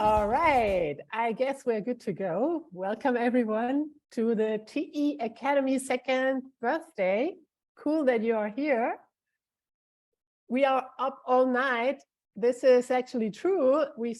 All right, I guess we're good to go. Welcome everyone to the TE Academy second birthday. Cool that you are here. We are up all night. This is actually true. We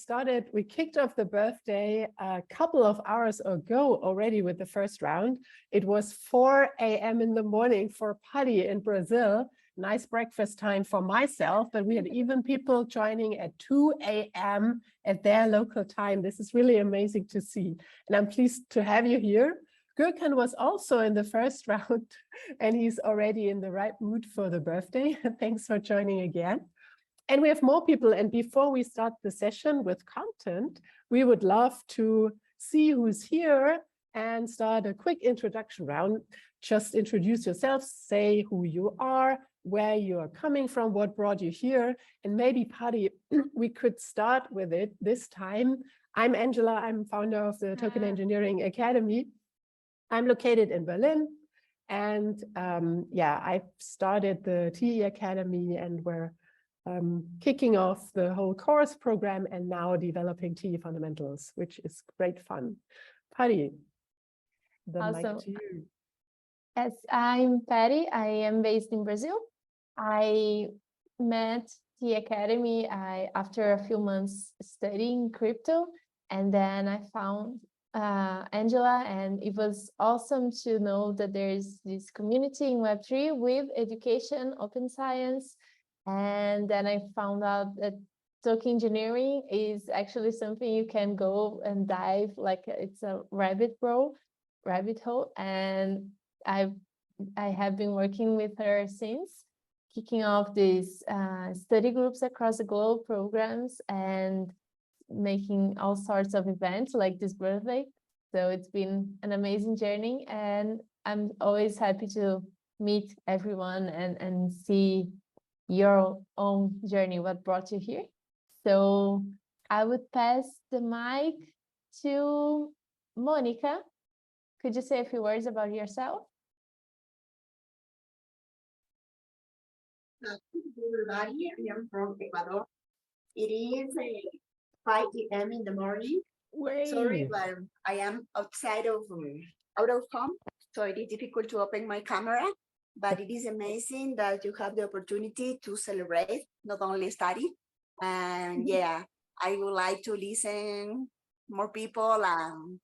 kicked off the birthday a couple of hours ago already with the first round. It was 4 a.m. in the morning for Paddy in Brazil. Nice breakfast time for myself, but we had even people joining at 2 a.m. at their local time. This is really amazing to see. And I'm pleased to have you here. Gürkan was also in the first round and he's already in the right mood for the birthday. Thanks for joining again. And we have more people. And before we start the session with content, we would love to see who's here and start a quick introduction round. Just introduce yourself, say who you are, where you are coming from, what brought you here. And maybe, Paddy, we could start with it this time. I'm Angela, I'm founder of the Token Engineering Academy. I'm located in Berlin. And yeah, I started the TE Academy and we're kicking off the whole course program and now developing TE fundamentals, which is great fun. Paddy, the mic to you. Yes, I'm Patty. I am based in Brazil. I met the Academy after a few months studying crypto, and then I found Angela, and it was awesome to know that there's this community in Web3 with education, open science, and then I found out that token engineering is actually something you can go and dive, like it's a rabbit hole, and I have been working with her since, kicking off these study groups across the globe, programs, and making all sorts of events like this birthday. So it's been an amazing journey, and I'm always happy to meet everyone and see your own journey, what brought you here. So I would pass the mic to Monica. Could you say a few words about yourself? Everybody, I am from Ecuador. It is 5 a.m. in the morning. Sorry, but I am outside of out of home, so it is difficult to open my camera. But it is amazing that you have the opportunity to celebrate, not only study. And yeah, I would like to listen more people and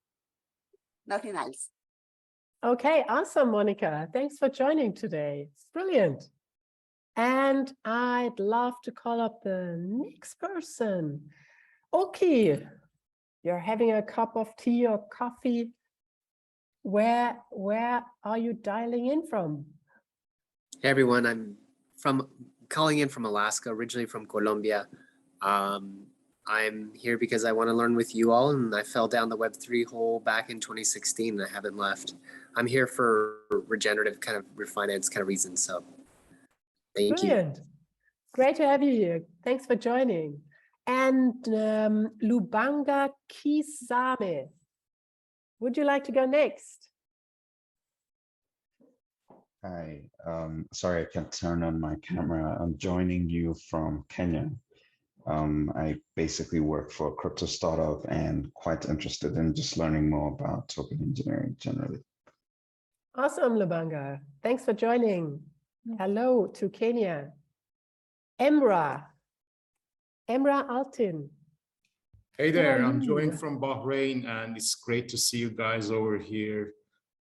nothing else. Okay, awesome, Monica. Thanks for joining today. It's brilliant. And I'd love to call up the next person. Okay, you're having a cup of tea or coffee. Where are you dialing in from? Hey everyone, I'm calling in from Alaska, originally from Colombia. I'm here because I want to learn with you all, and I fell down the Web3 hole back in 2016 and I haven't left. I'm here for regenerative kind of refinance kind of reasons, so thank you. Great to have you here. Thanks for joining. And Lubanga Kisame, would you like to go next? Hi, sorry I can't turn on my camera. I'm joining you from Kenya. I basically work for a crypto startup and quite interested in just learning more about token engineering generally. Awesome, Lubanga. Thanks for joining. Hello to Kenya. Emra Altin. Hey there, I'm joining from Bahrain and it's great to see you guys over here.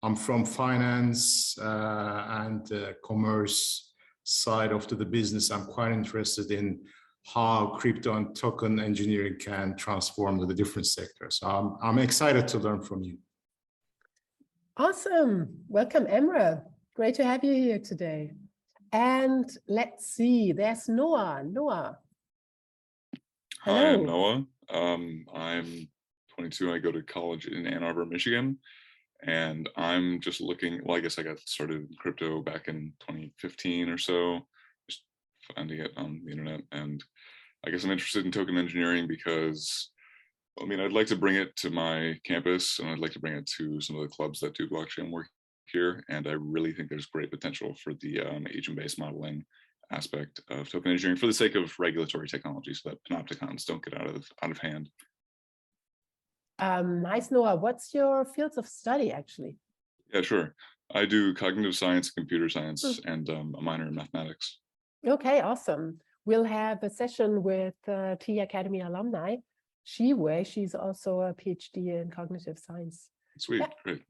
I'm from finance and commerce side of the business. I'm quite interested in how crypto and token engineering can transform the different sectors. I'm excited to learn from you. Awesome. Welcome, Emra. Great to have you here today. And let's see, there's Noah. Noah. Hello. Hi, I'm Noah. I'm 22 and I go to college in Ann Arbor, Michigan. And I'm just looking, well, I guess I got started in crypto back in 2015 or so, just finding it on the internet. And I guess I'm interested in token engineering because, I mean, I'd like to bring it to my campus and I'd like to bring it to some of the clubs that do blockchain work here. And I really think there's great potential for the agent-based modeling aspect of token engineering for the sake of regulatory technology so that panopticons don't get out of hand. Nice, Noah. What's your fields of study, actually? Yeah, sure. I do cognitive science, computer science, and a minor in mathematics. Okay, awesome. We'll have a session with T Academy alumni, Shiwei. She's also a PhD in cognitive science. Sweet, Yeah. great.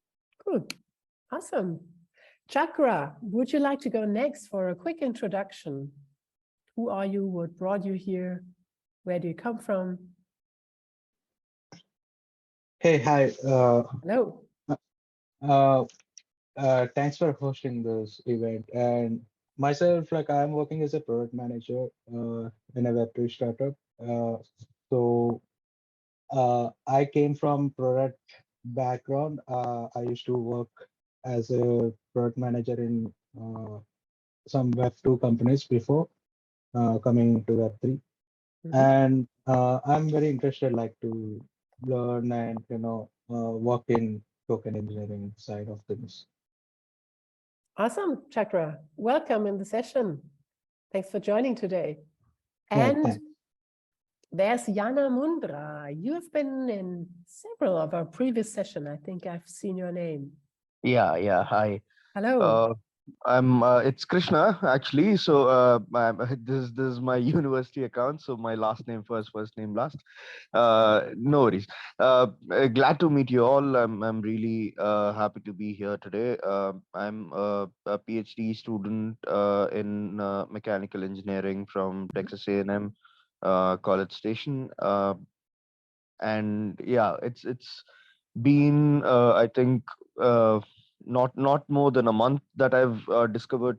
Cool. Awesome. Chakra, would you like to go next for a quick introduction? Who are you? What brought you here? Where do you come from? Hey, hi. Hello. Thanks for hosting this event. And myself, like I'm working as a product manager in a Web3 startup. I came from product background. I used to work as a product manager in some Web2 companies before coming to Web3. And I'm very interested, like to learn and work in token engineering side of things. Awesome, Chakra. Welcome in the session. Thanks for joining today. Yeah, And thanks. there's Jana Mundra. You have been in several of our previous sessions. I think I've seen your name. Yeah, hi. Hello. It's Krishna actually. So this is my university account. So my last name first name last. No worries. Glad to meet you all. I'm really happy to be here today. I'm a PhD student in mechanical engineering from Texas A&M College Station. And yeah, it's been I think not more than a month that I've discovered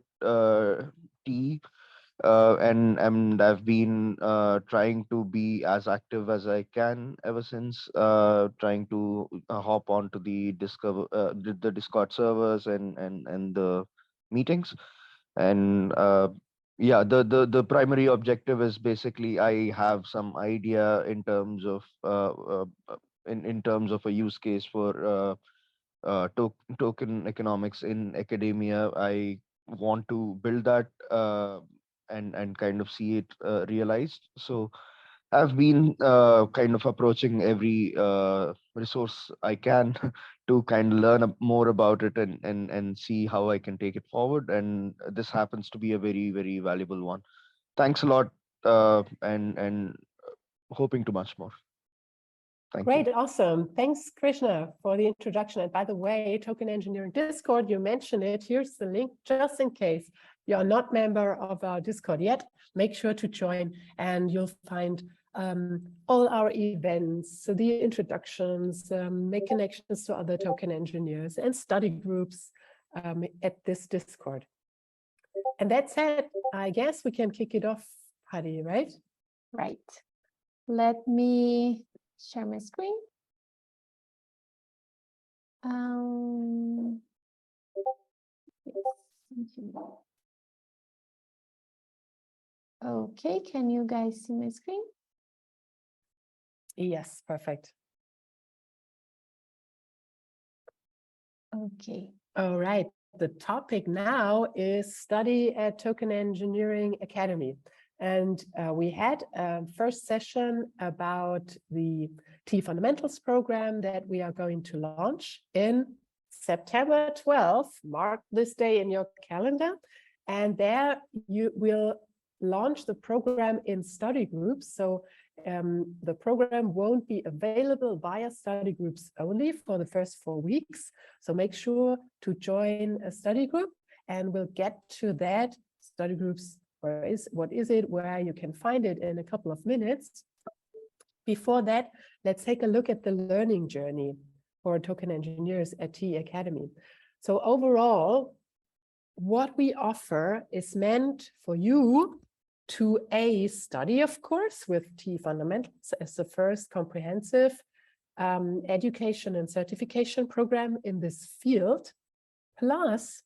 tea, and I've been trying to be as active as I can ever since, trying to hop onto the Discord servers and the meetings. And yeah, the primary objective is basically I have some idea in terms of in terms of a use case for token economics in academia. I want to build that and kind of see it realized. So I've been kind of approaching every resource I can to kind of learn more about it and see how I can take it forward. And this happens to be a very, very valuable one. Thanks a lot, and hoping to much more. Thank you. Great, awesome. Thanks, Krishna, for the introduction. And by the way, Token Engineering Discord, you mentioned it. Here's the link, just in case you are not member of our Discord yet. Make sure to join, and you'll find all our events, so the introductions, make connections to other token engineers and study groups at this Discord. And that said, I guess we can kick it off, Hadi, right? Right. Let me share my screen. Yes. Okay, can you guys see my screen? Yes, perfect. Okay. All right. The topic now is study at Token Engineering Academy. And we had a first session about the T Fundamentals program that we are going to launch in September 12th. Mark this day in your calendar. And there you will launch the program in study groups. So the program won't be available via study groups only for the first 4 weeks. So make sure to join a study group, and we'll get to that. Study groups, what is it, where you can find it in a couple of minutes. Before that, let's take a look at the learning journey for token engineers at T Academy. So overall, what we offer is meant for you to study, of course, with T Fundamentals as the first comprehensive education and certification program in this field. Plus,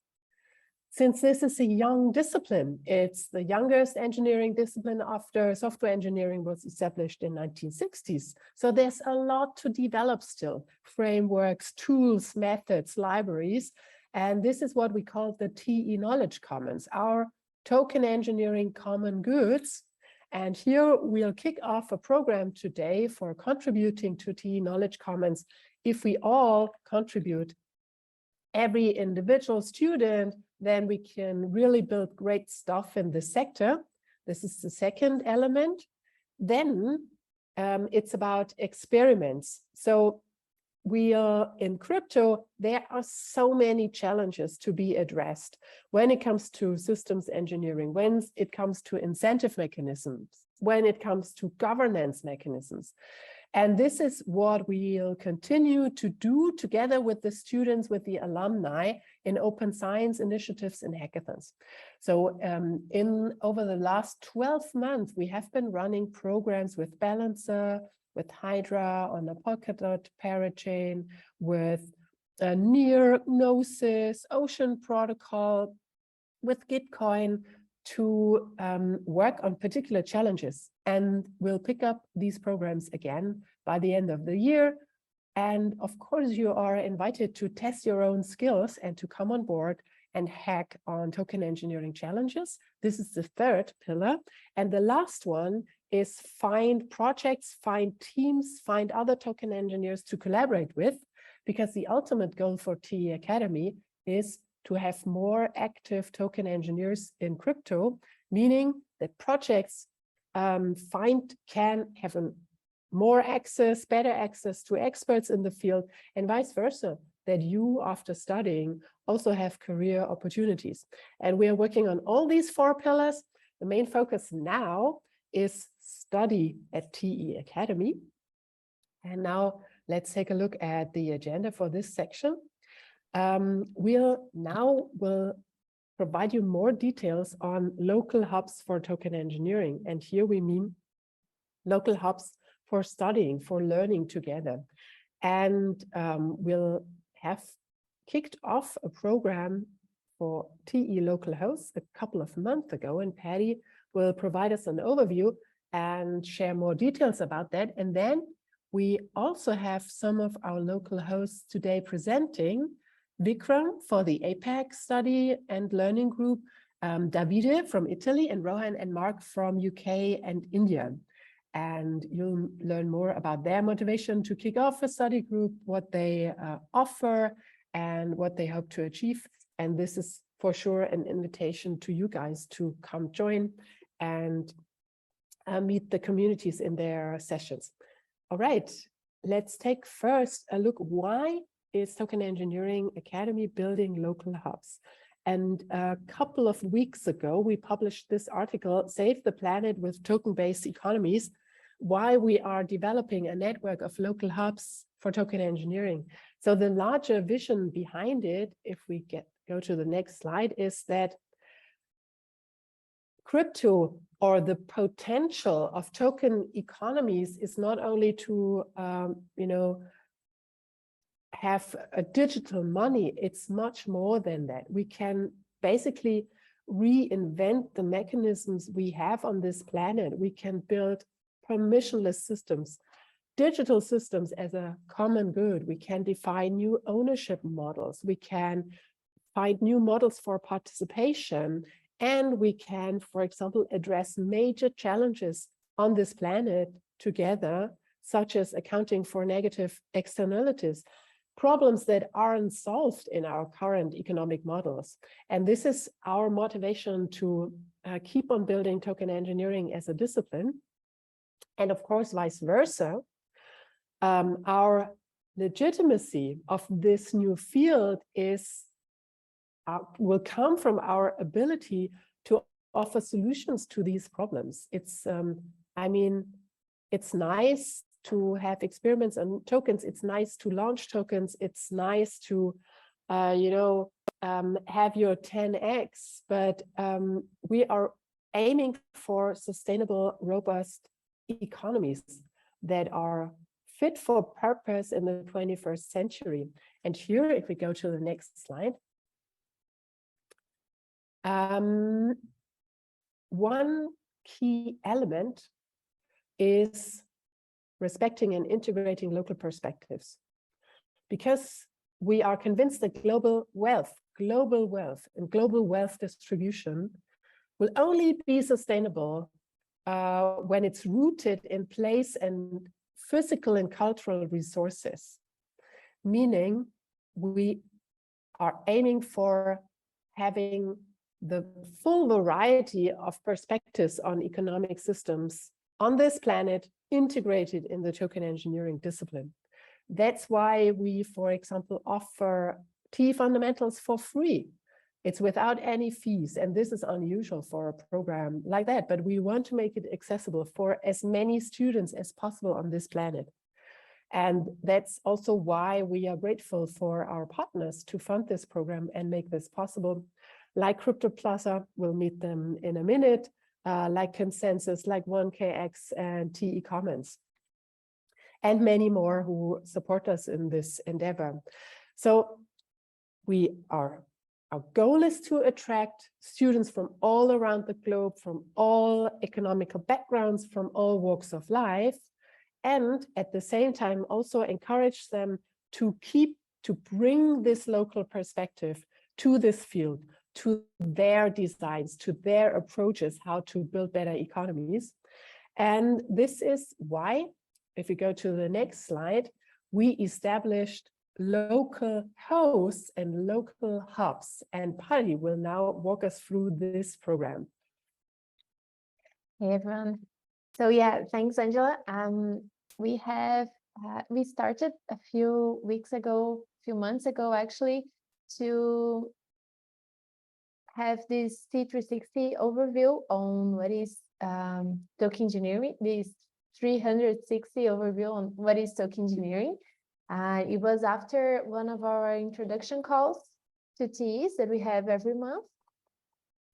since this is a young discipline, it's the youngest engineering discipline after software engineering was established in 1960s. So there's a lot to develop still: frameworks, tools, methods, libraries. And this is what we call the TE Knowledge Commons, our token engineering common goods. And here we'll kick off a program today for contributing to TE Knowledge Commons. If we all contribute, every individual student, then we can really build great stuff in this sector. This is the second element. Then it's about experiments. So we are in crypto, there are so many challenges to be addressed when it comes to systems engineering, when it comes to incentive mechanisms, when it comes to governance mechanisms. And this is what we'll continue to do together with the students, with the alumni in open science initiatives and hackathons. So over the last 12 months, we have been running programs with Balancer, with Hydra on the Polkadot parachain, with Near, Gnosis, Ocean Protocol, with Gitcoin to work on particular challenges. And we'll pick up these programs again by the end of the year. And of course, you are invited to test your own skills and to come on board and hack on token engineering challenges. This is the third pillar. And the last one is find projects, find teams, find other token engineers to collaborate with, because the ultimate goal for TE Academy is to have more active token engineers in crypto, meaning that projects can have more access, better access to experts in the field, and vice versa, that you, after studying, also have career opportunities. And we are working on all these 4 pillars. The main focus now is study at TE Academy. And now let's take a look at the agenda for this section. We'll provide you more details on local hubs for token engineering. And here we mean local hubs for studying, for learning together. And we'll have kicked off a program for TE local hosts a couple of months ago, and Patty will provide us an overview and share more details about that. And then we also have some of our local hosts today presenting: Vikram for the APAC study and learning group, Davide from Italy, and Rohan and Mark from UK and India. And you'll learn more about their motivation to kick off a study group, what they offer, and what they hope to achieve. And this is for sure an invitation to you guys to come join and meet the communities in their sessions. All right, let's take first a look. Why is Token Engineering Academy building local hubs? And a couple of weeks ago, we published this article, Save the Planet with Token-Based Economies, why we are developing a network of local hubs for token engineering. So the larger vision behind it, if we go to the next slide, is that crypto, or the potential of token economies, is not only to have a digital money. It's much more than that. We can basically reinvent the mechanisms we have on this planet. We can build permissionless systems, digital systems as a common good. We can define new ownership models. We can find new models for participation. And we can, for example, address major challenges on this planet together, such as accounting for negative externalities, problems that aren't solved in our current economic models. And this is our motivation to keep on building token engineering as a discipline. And of course, vice versa, our legitimacy of this new field will come from our ability to offer solutions to these problems. It's, it's nice to have experiments on tokens. It's nice to launch tokens. It's nice to, have your 10x, but we are aiming for sustainable, robust economies that are fit for purpose in the 21st century. And here, if we go to the next slide, one key element is respecting and integrating local perspectives, because we are convinced that global wealth and global wealth distribution will only be sustainable when it's rooted in place and physical and cultural resources, meaning we are aiming for having the full variety of perspectives on economic systems on this planet integrated in the token engineering discipline. That's why we, for example, offer TE fundamentals for free. It's without any fees, and this is unusual for a program like that, but we want to make it accessible for as many students as possible on this planet. And that's also why we are grateful for our partners to fund this program and make this possible, like Crypto Plaza, we'll meet them in a minute, like Consensus, like 1KX and TE Commons, and many more who support us in this endeavor. So our goal is to attract students from all around the globe, from all economical backgrounds, from all walks of life, and at the same time also encourage them to bring this local perspective to this field, to their designs, to their approaches, how to build better economies. And this is why, if we go to the next slide, we established local hosts and local hubs, and Patty will now walk us through this program. Hey everyone. So yeah, thanks, Angela. We started a few months ago actually, to have this T360 overview on what is token engineering, this 360 overview on what is token engineering. It was after one of our introduction calls to TEs that we have every month.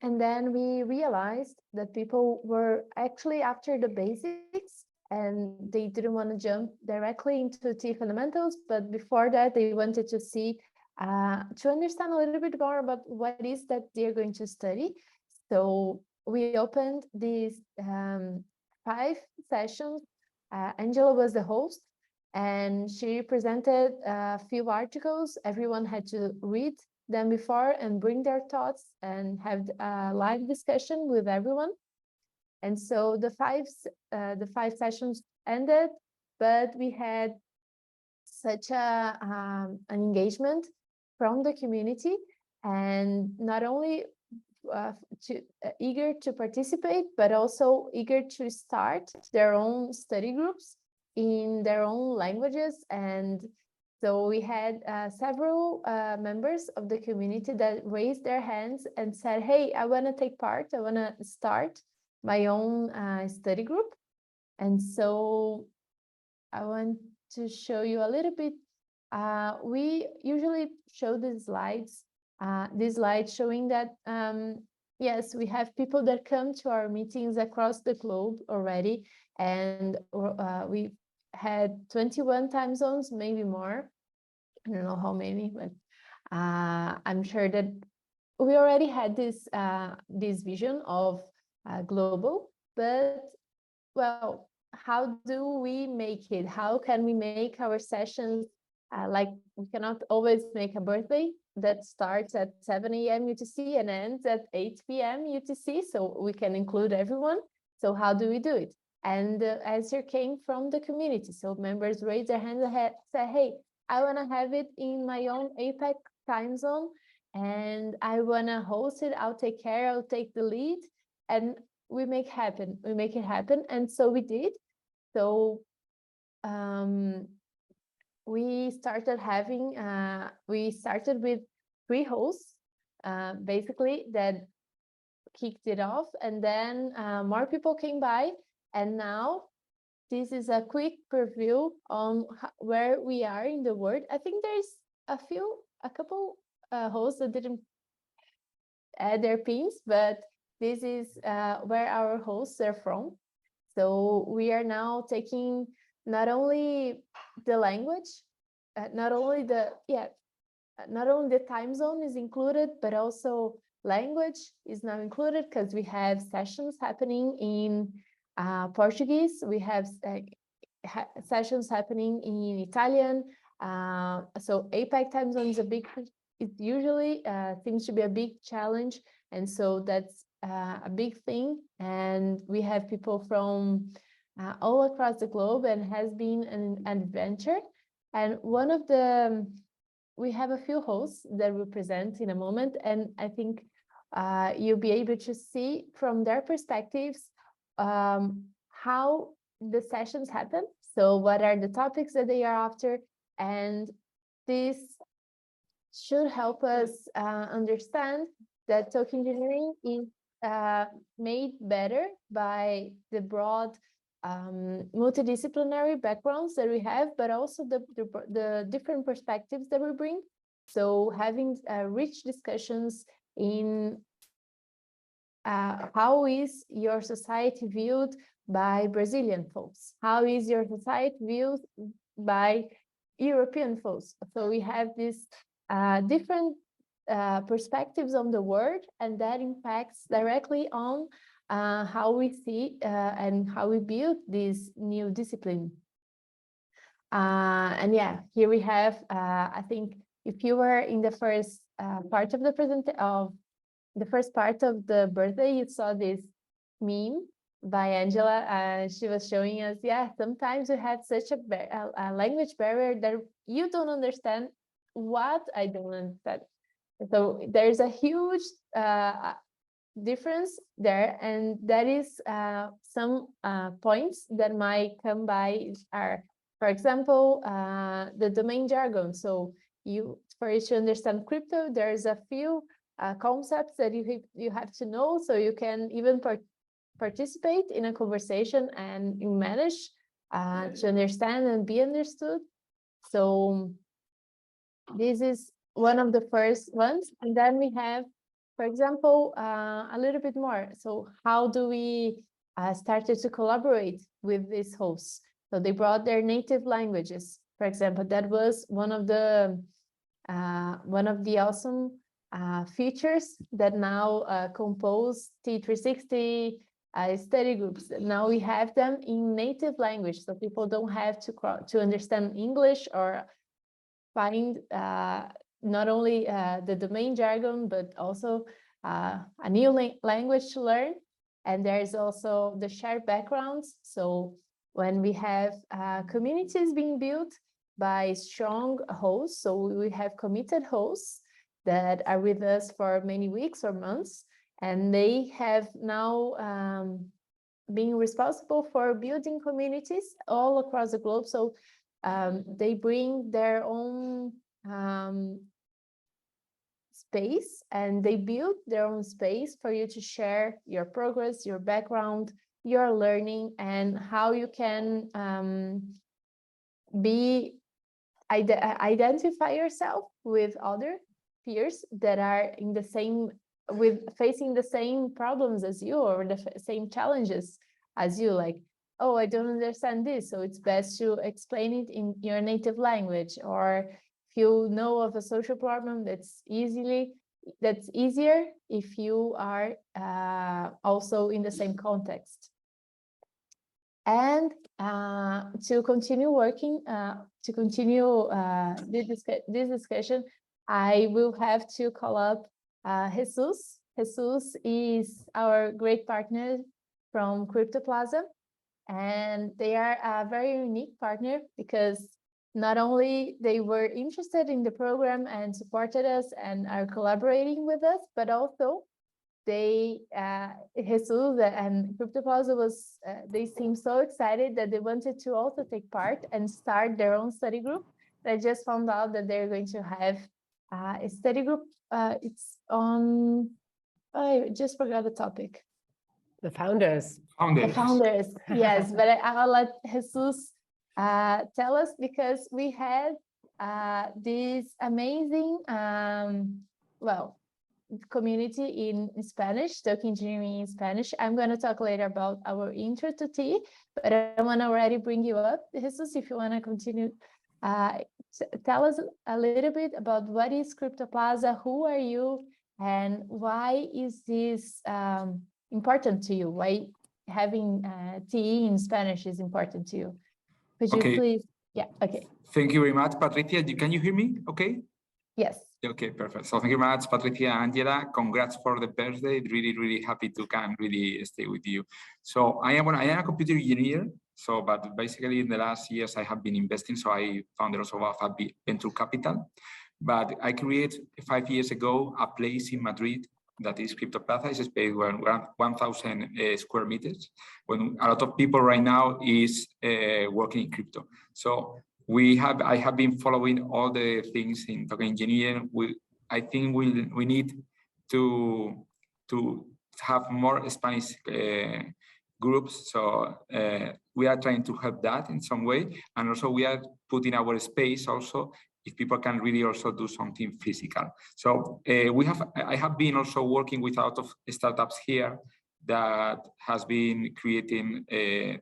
And then we realized that people were actually after the basics and they didn't want to jump directly into TE fundamentals. But before that, they wanted to see, to understand a little bit more about what it is that they're going to study. So we opened these 5 sessions. Angela was the host, and she presented a few articles. Everyone had to read them before and bring their thoughts and have a live discussion with everyone. And so the five sessions ended, but we had such an engagement from the community, and not only eager to participate, but also eager to start their own study groups in their own languages. And so we had several members of the community that raised their hands and said, hey, I want to take part, I want to start my own study group. And so I want to show you a little bit. We usually show these slides showing that, yes, we have people that come to our meetings across the globe already, and we had 21 time zones, maybe more. I don't know how many, but I'm sure that we already had this vision of global. But well, how do we make it? How can we make our sessions like we cannot always make a birthday that starts at 7 a.m. UTC and ends at 8 p.m. UTC, so we can include everyone. So how do we do it? And the answer came from the community. So members raised their hands and said, hey, I want to have it in my own APAC time zone, and I want to host it. I'll take care, I'll take the lead, and we make it happen. And so we did. So we started with 3 hosts, basically, that kicked it off, and then more people came by, and now this is a quick preview on where we are in the world. I think there's a couple hosts that didn't add their pins, but this is where our hosts are from. So we are now taking not only the language, not only the time zone is included, but also language is now included, because we have sessions happening in Portuguese. We have sessions happening in Italian. So APAC time zone is it usually seems to be a big challenge. And so that's a big thing, and we have people from all across the globe, and has been an adventure. And we have a few hosts that will present in a moment, and I think you'll be able to see from their perspectives how the sessions happen. So what are the topics that they are after? And this should help us understand that token engineering is made better by the broad multidisciplinary backgrounds that we have, but also the different perspectives that we bring. So having rich discussions in how is your society viewed by Brazilian folks? How is your society viewed by European folks? So we have these different perspectives on the world, and that impacts directly on how we see and how we build this new discipline. And yeah, here we have, I think if you were in the first part of the first part of the birthday, you saw this meme by Angela. She was showing us, yeah, sometimes we have such a language barrier that you don't understand what I don't understand. So there's a huge difference there, and that is some points that might come by are, for example, the domain jargon. So for you to understand crypto, there's a few concepts that you have to know, so you can even participate in a conversation and you manage to understand and be understood. So this is one of the first ones. And then we have, for example, a little bit more. So how do we started to collaborate with these hosts? So they brought their native languages. For example, that was one of the awesome features that now compose T360 study groups. Now we have them in native language, so people don't have to understand English or find not only the domain jargon, but also a new language to learn. And there's also the shared backgrounds. So when we have communities being built by strong hosts, so we have committed hosts that are with us for many weeks or months, and they have now been responsible for building communities all across the globe. So they bring their own space, and they build their own space for you to share your progress, your background, your learning, and how you can identify yourself with other peers that are in the same, facing the same problems as you, or the same challenges as you. Like, oh, I don't understand this, so it's best to explain it in your native language. Or if you know of a social problem, that's easier if you are also in the same context. And to continue working, to continue this discussion, I will have to call up Jesus. Jesus is our great partner from Crypto Plaza, and they are a very unique partner because not only they were interested in the program and supported us and are collaborating with us, but also they, Jesus and Crypto Plaza they seemed so excited that they wanted to also take part and start their own study group. I just found out that they're going to have a study group. It's on, I just forgot the topic. The founders. The founders, yes. But I'll let Jesus tell us, because we had this amazing, community in Spanish, token engineering in Spanish. I'm going to talk later about our intro to T, but I want to already bring you up, Jesus, if you want to continue. Tell us a little bit about what is Crypto Plaza, who are you, and why is this important to you? Why having TE in Spanish is important to you? Could you please? Yeah, okay. Thank you very much, Patricia. Can you hear me okay? Yes. Okay, perfect. So thank you very much, Patricia, Angela. Congrats for the birthday. Really happy to can really stay with you. So I am a computer engineer. So, but basically in the last years I have been investing. So I founded also of venture capital. But I created 5 years ago a place in Madrid that is Crypto Plaza. It's a space where 1,000 square meters. When a lot of people right now is working in crypto. So I have been following all the things in token engineering. I think we need to have more Spanish groups. So we are trying to help that in some way, and also we are putting our space also if people can really also do something physical. So I have been also working with a lot of startups here that has been creating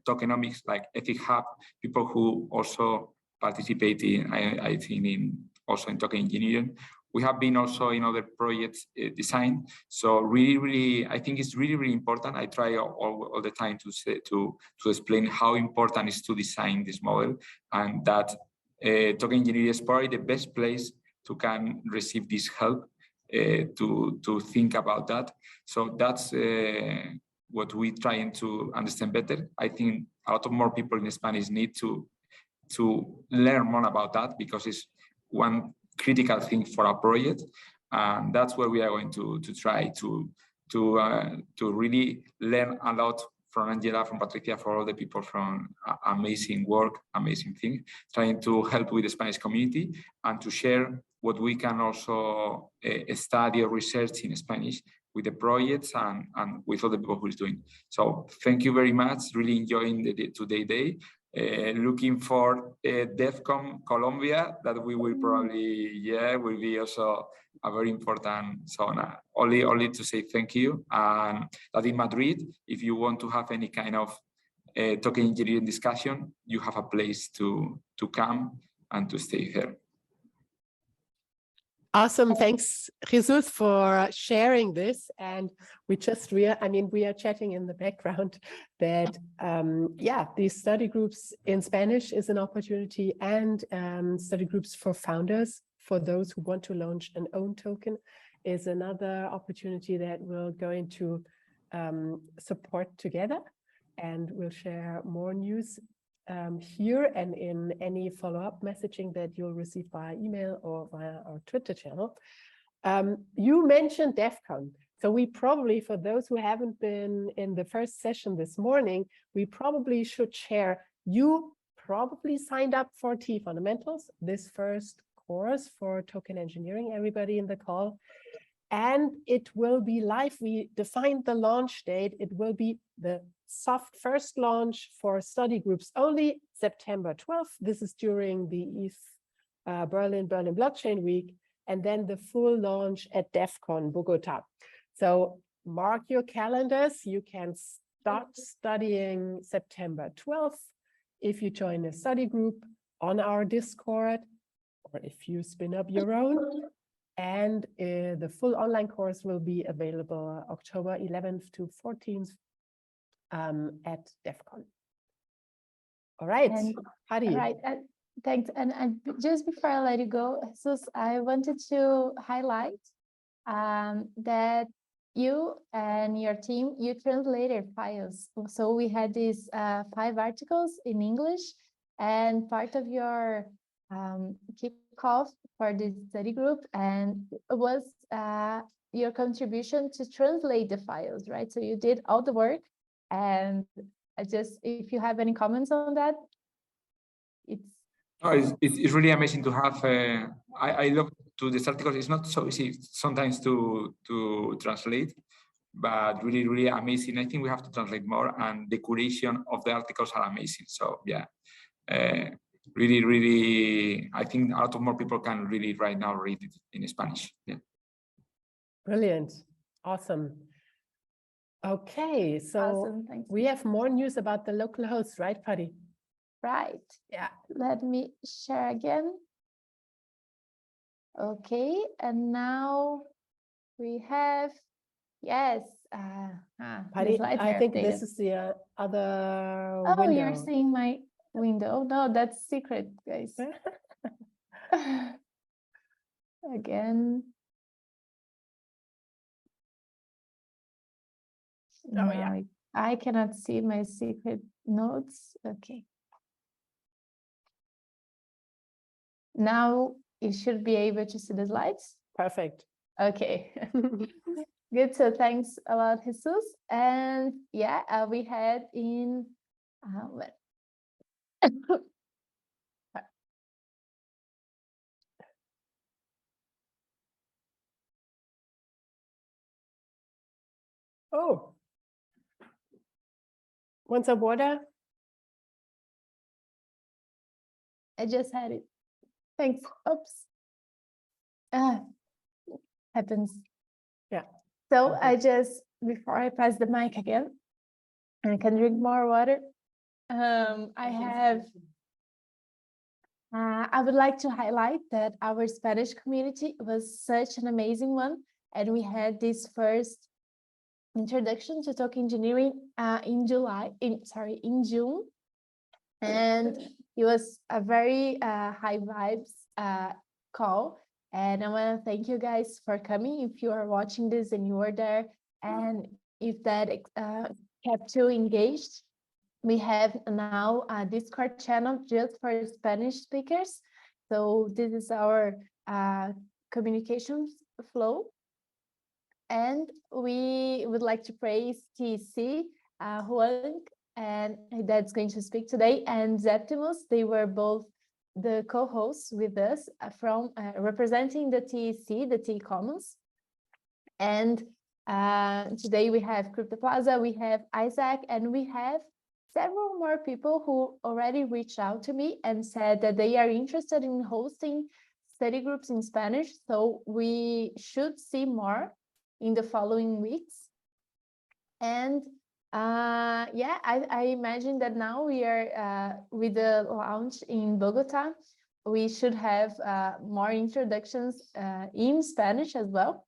tokenomics like Ethic Hub, people who also participate in, I think, also in token engineering. We have been also in other projects design. So really, I think it's really important. I try all the time to explain how important it is to design this model, and that token engineering is probably the best place to can receive this help to think about that. So that's what we're trying to understand better. I think a lot of more people in Spanish need to learn more about that, because it's one critical thing for our project, and that's where we are going to try to really learn a lot from Angela, from Patricia, for all the people from amazing work, amazing thing, trying to help with the Spanish community and to share what we can also study or research in Spanish with the projects and with other people who is doing. So thank you very much. Really enjoying today day. Looking for DevCon Colombia, that we will probably, will be also a very important zone. Only to say thank you. And that in Madrid, if you want to have any kind of token engineering discussion, you have a place to come and to stay here. Awesome. Thanks, Jesus, for sharing this. And we just we are chatting in the background that, these study groups in Spanish is an opportunity, and study groups for founders, for those who want to launch an own token, is another opportunity that we're going to support together. And we'll share more news here and in any follow-up messaging that you'll receive via email or via our Twitter channel. You mentioned DevCon. So we probably, for those who haven't been in the first session this morning, we probably should share, you probably signed up for T Fundamentals, this first course for token engineering, everybody in the call. And it will be live. We defined the launch date. It will be the soft first launch for study groups only September 12th. This is during the ETH Berlin Blockchain Week, and then the full launch at DevCon Bogota. So mark your calendars. You can start studying September 12th if you join a study group on our Discord, or if you spin up your own. And the full online course will be available October 11th to 14th at DevCon. All right, Hadi. All right, thanks. And just before I let you go, Jesus, I wanted to highlight that you and your team, you translated files. So we had these 5 articles in English, and part of your kickoff for this study group, and it was your contribution to translate the files, right? So you did all the work, and if you have any comments on that, it's really amazing to have. I look to these articles. It's not so easy sometimes to translate, but really amazing. I think we have to translate more, and the curation of the articles are amazing. So yeah. Really, I think a lot of more people can really right now read it in Spanish. Yeah. Brilliant. Awesome. Okay, so awesome, we have more news about the local hosts, right, Patty? Right. Yeah. Let me share again. Okay, and now we have, yes. Patty, I think this is the other window. You're seeing my window. No, that's secret, guys. again. Oh, yeah. I cannot see my secret notes. Okay. Now you should be able to see the slides. Perfect. Okay. Good. So thanks a lot, Jesus. And yeah, we had in Oh. Want some water? I just had it. Thanks. Oops. Happens. Yeah. So I just, before I pass the mic again, and I can drink more water. I would like to highlight that our Spanish community was such an amazing one. And we had this first introduction to token engineering in June. And it was a very high vibes call. And I want to thank you guys for coming. If you are watching this and you were there, and if that kept you engaged, we have now a Discord channel just for Spanish speakers. So this is our communications flow. And we would like to praise TC, Huang, and that's going to speak today, and Zeptimus. They were both the co-hosts with us from representing the TEC, the T Commons. And today we have Crypto Plaza, we have Isaac, and we have several more people who already reached out to me and said that they are interested in hosting study groups in Spanish. So we should see more in the following weeks. And yeah, I imagine that now we are with the launch in Bogota, we should have more introductions in Spanish as well.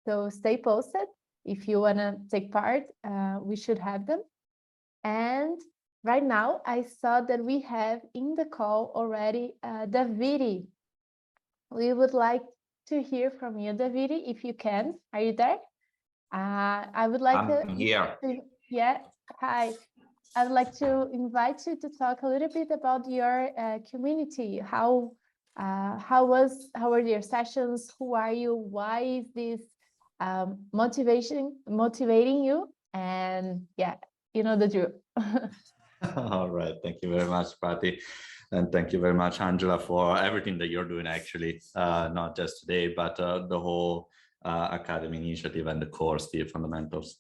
So stay posted. If you want to take part, we should have them. And right now, I saw that we have in the call already Davide. We would like to hear from you, Davide, if you can. Are you there? I would like I'm here. Yeah, hi. I would like to invite you to talk a little bit about your community. How were your sessions? Who are you? Why is this motivating you? And yeah, you know the drill. All right, thank you very much, Patty. And thank you very much, Angela, for everything that you're doing, actually, not just today, but the whole Academy initiative and the course, the fundamentals.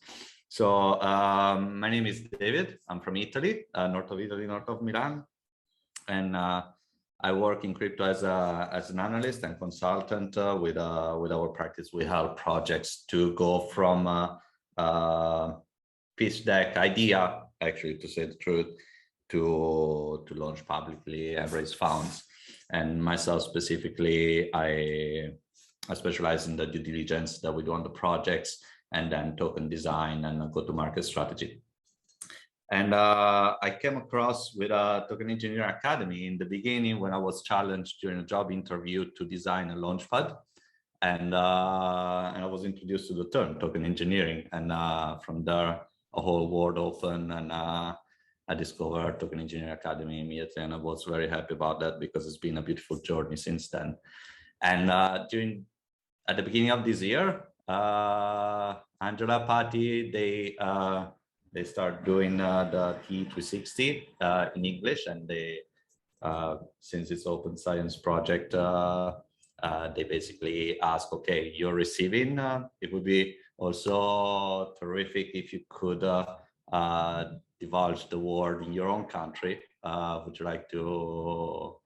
So my name is David. I'm from Italy, north of Italy, north of Milan. And I work in crypto as an analyst and consultant with our practice. We help projects to go from pitch deck idea, actually, to say the truth, to launch publicly and raise funds. And myself specifically, I specialize in the due diligence that we do on the projects, and then token design and go-to-market strategy. And I came across with a Token Engineer Academy in the beginning when I was challenged during a job interview to design a launchpad. And I was introduced to the term token engineering. And from there, a whole world opened, and I discovered Token Engineer Academy immediately. And I was very happy about that because it's been a beautiful journey since then. And at the beginning of this year, Angela, Patty, they start doing the T360 in English, and they, since it's open science project, they basically ask, okay, you're receiving, it would be also terrific if you could divulge the word in your own country. Would you like to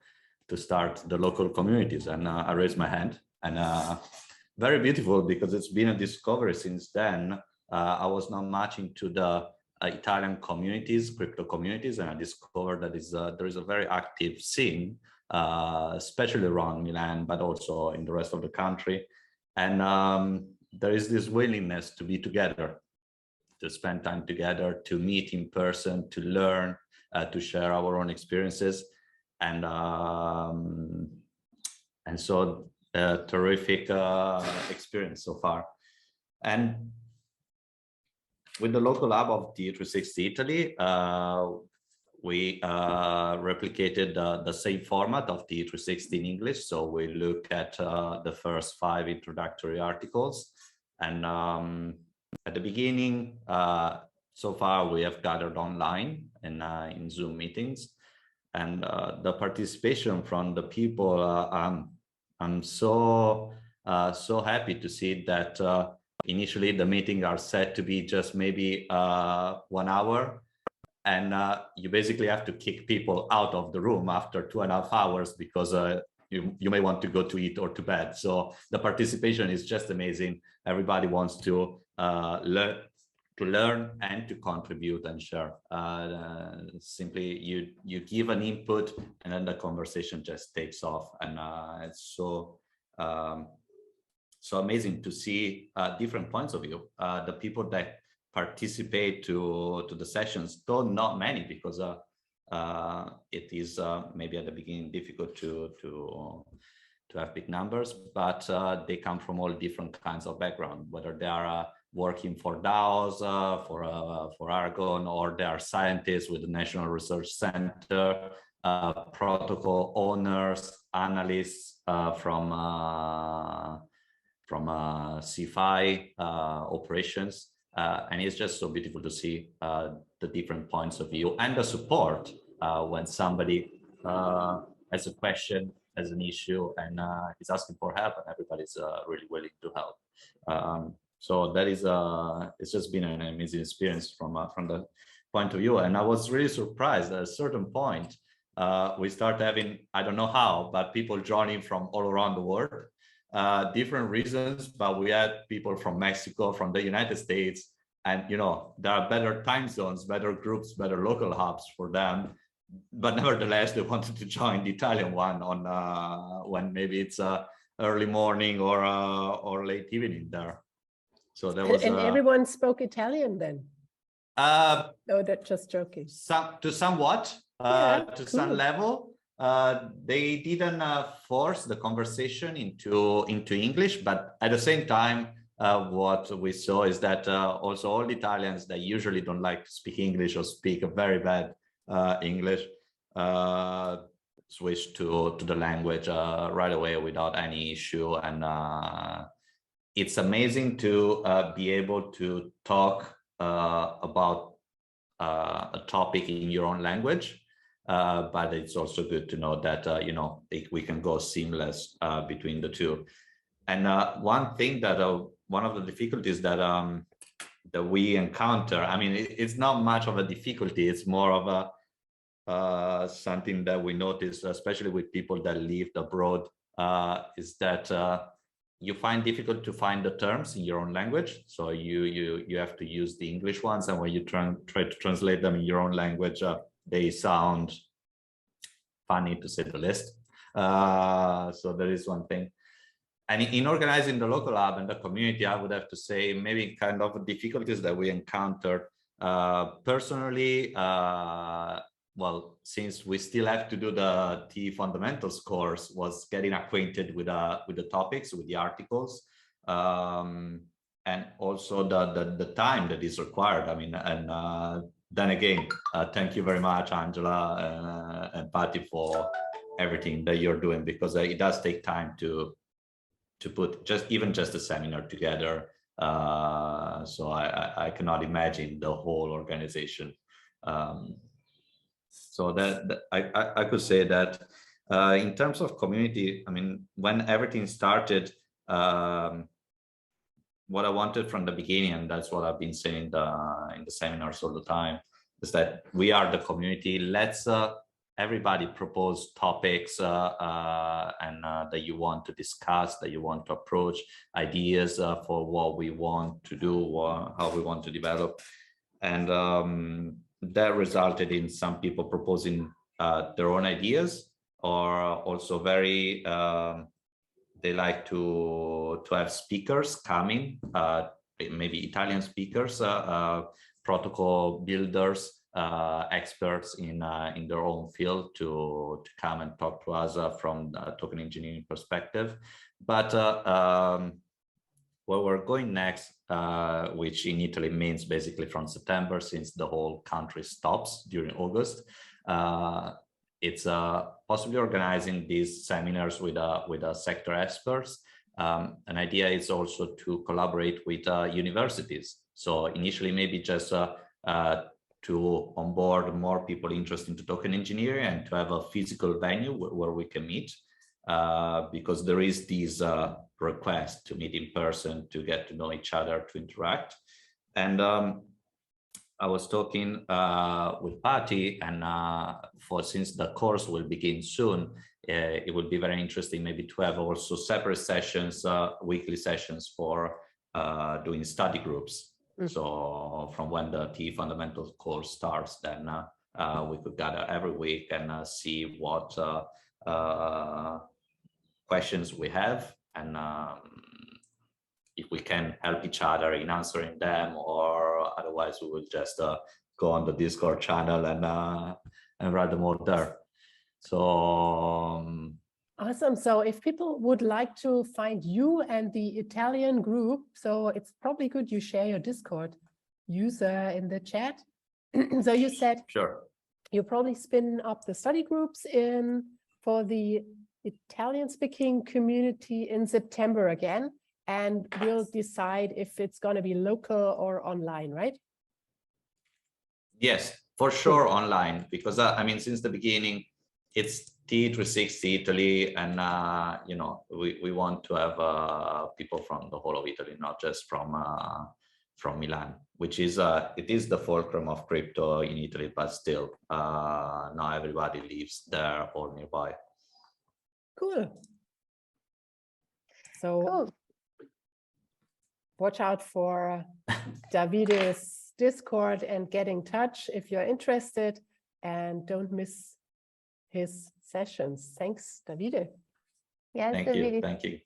start the local communities? And I raised my hand, and very beautiful, because it's been a discovery since then. I was now matching to the Italian communities, crypto communities, and I discovered that there is a very active scene, especially around Milan, but also in the rest of the country. And there is this willingness to be together, to spend time together, to meet in person, to learn, to share our own experiences. And so a terrific experience so far. And with the local lab of TE360 Italy, we replicated the same format of TE360 in English. So we look at the first 5 introductory articles. And at the beginning, so far we have gathered online and in Zoom meetings. And the participation from the people, I'm so happy to see that initially the meetings are set to be just maybe 1 hour. And you basically have to kick people out of the room after 2.5 hours because you may want to go to eat or to bed. So the participation is just amazing. Everybody wants to learn and to contribute and share. Simply you give an input and then the conversation just takes off. And it's so amazing to see different points of view. The people that participate to the sessions, though not many, because it is maybe at the beginning difficult to have big numbers, but they come from all different kinds of background, whether they are working for DAOs, for Argonne, or they are scientists with the National Research Center, protocol owners, analysts from CFI operations. And it's just so beautiful to see the different points of view and the support when somebody has a question, has an issue, and is asking for help, and everybody's really willing to help. So that is it's just been an amazing experience from the point of view. And I was really surprised at a certain point we start having, I don't know how, but people joining from all around the world. Different reasons, but we had people from Mexico, from the United States, and there are better time zones, better groups, better local hubs for them. But nevertheless, they wanted to join the Italian one on when maybe it's early morning or late evening there. So there was. And everyone spoke Italian then. No, that's just joking. To somewhat, Yeah, to cool. some level. They didn't force the conversation into English, but at the same time, what we saw is that also all the Italians that usually don't like to speak English or speak a very bad English switched to the language right away without any issue. And it's amazing to be able to talk about a topic in your own language. But it's also good to know that we can go seamless between the two. And one thing that one of the difficulties that we encounter, I mean, it's not much of a difficulty. It's more of a something that we notice, especially with people that lived abroad, is that you find difficult to find the terms in your own language. So you have to use the English ones, and when you try to translate them in your own language, they sound funny, to say the least. So there is one thing. And in organizing the local lab and the community, I would have to say maybe kind of difficulties that we encountered. Personally, well, since we still have to do the TE fundamentals course, was getting acquainted with the topics, with the articles, and also the time that is required. I mean, and then again, thank you very much, Angela and Patty, for everything that you're doing, because it does take time to put even just a seminar together. So I cannot imagine the whole organization. So that I could say that in terms of community, I mean, when everything started, what I wanted from the beginning, and that's what I've been saying in the seminars all the time, is that we are the community. Let's everybody propose topics and that you want to discuss, that you want to approach, ideas for what we want to do or how we want to develop. And that resulted in some people proposing their own ideas, or also very they like to have speakers coming, maybe Italian speakers, protocol builders, experts in their own field to come and talk to us from the token engineering perspective. But where we're going next, which in Italy means basically from September, since the whole country stops during August, it's possibly organizing these seminars with sector experts. An idea is also to collaborate with universities. So initially, maybe just to onboard more people interested in token engineering and to have a physical venue where we can meet, because there is this request to meet in person, to get to know each other, to interact. And I was talking with Patty, and since the course will begin soon, it would be very interesting maybe to have also separate sessions, weekly sessions for doing study groups. So from when the TE fundamentals course starts, then we could gather every week and see what questions we have, and if we can help each other in answering them, or otherwise we will just go on the Discord channel and write them all there. So awesome. So if people would like to find you and the Italian group, so it's probably good you share your Discord user in the chat. So you said sure, you probably spin up the study groups for the Italian speaking community in September again, and we'll decide if it's going to be local or online, right? Yes, for sure, online, because I mean, since the beginning, it's T360 Italy, and you know, we want to have people from the whole of Italy, not just from Milan, which is it is the fulcrum of crypto in Italy, but still, not everybody lives there or nearby. Cool. So Cool. Watch out for Davide's Discord and get in touch if you're interested, and don't miss his sessions. Thanks, Davide. Yes, Thank Davide. you. Thank you.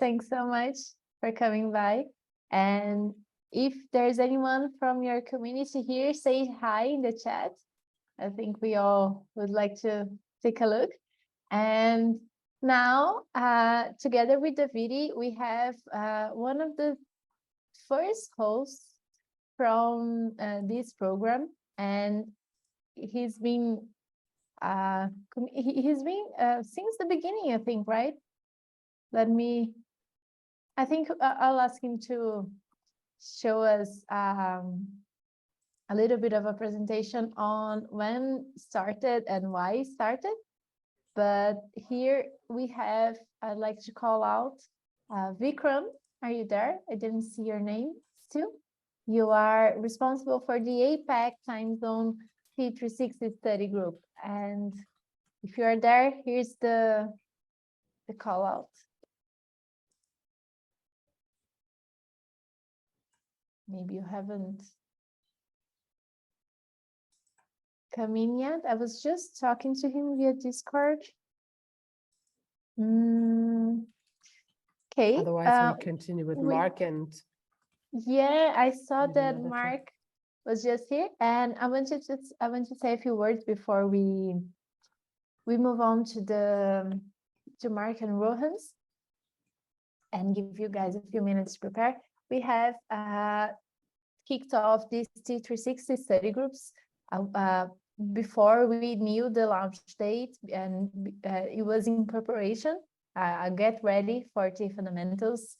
Thanks so much for coming by. And if there's anyone from your community here, say hi in the chat. I think we all would like to take a look. And now, together with Davide, we have one of the first hosts from this program, and he's been since the beginning, I think, right? I think I'll ask him to show us a little bit of a presentation on when started and why it started. But here we have, I'd like to call out Vikram. Are you there? I didn't see your name still. You are responsible for the APAC time zone T360 study group. And if you are there, here's the call out. Maybe you haven't come in yet. I was just talking to him via Discord. Okay. Otherwise, we continue with Mark and. Yeah, I saw that Mark was just here, and I want to say a few words before we move on to Mark and Rohan's, and give you guys a few minutes to prepare. We have kicked off these T360 study groups before we knew the launch date, and it was in preparation. Get ready for T fundamentals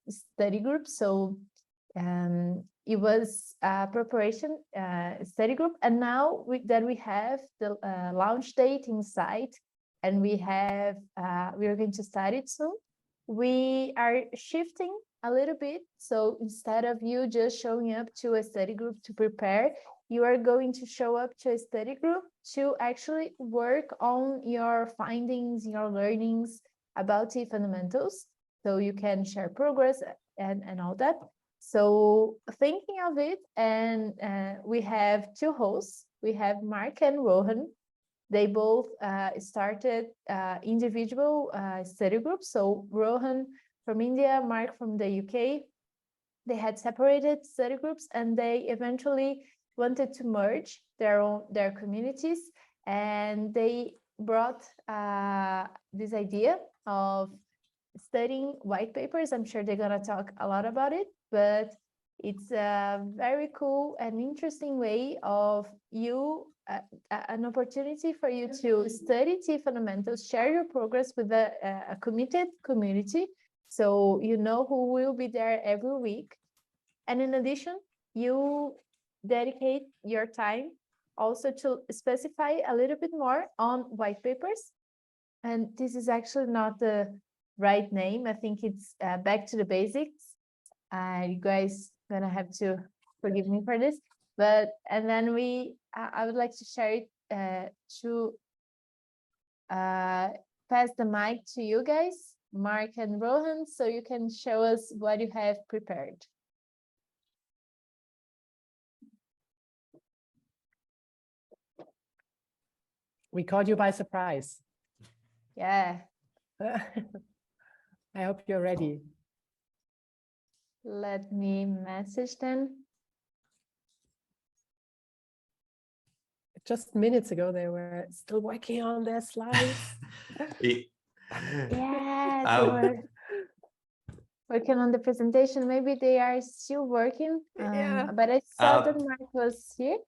study group. So it was a preparation study group, and now that we have the launch date in sight, and we are going to start it soon, we are shifting a little bit. So instead of you just showing up to a study group to prepare, you are going to show up to a study group to actually work on your findings, your learnings about T fundamentals, so you can share progress and all that. So thinking of it, and we have two hosts. We have Mark and Rohan. They both started individual study groups. So Rohan from India, Mark from the UK. They had separated study groups, and they eventually wanted to merge their communities, and they brought this idea of studying white papers. I'm sure they're gonna talk a lot about it, but it's a very cool and interesting way of an opportunity for you to study T fundamentals, share your progress with a committed community, so you know who will be there every week. And in addition, you dedicate your time also to specify a little bit more on white papers. And this is actually not the right name. I think it's back to the basics. You guys gonna have to forgive me for this, but and then I would like to share it to pass the mic to you guys, Mark and Rohan, so you can show us what you have prepared. We caught you by surprise. Yeah. I hope you're ready. Let me message them. Just minutes ago, they were still working on their slides. Yes, they were working on the presentation. Maybe they are still working. But I saw that Mark was here.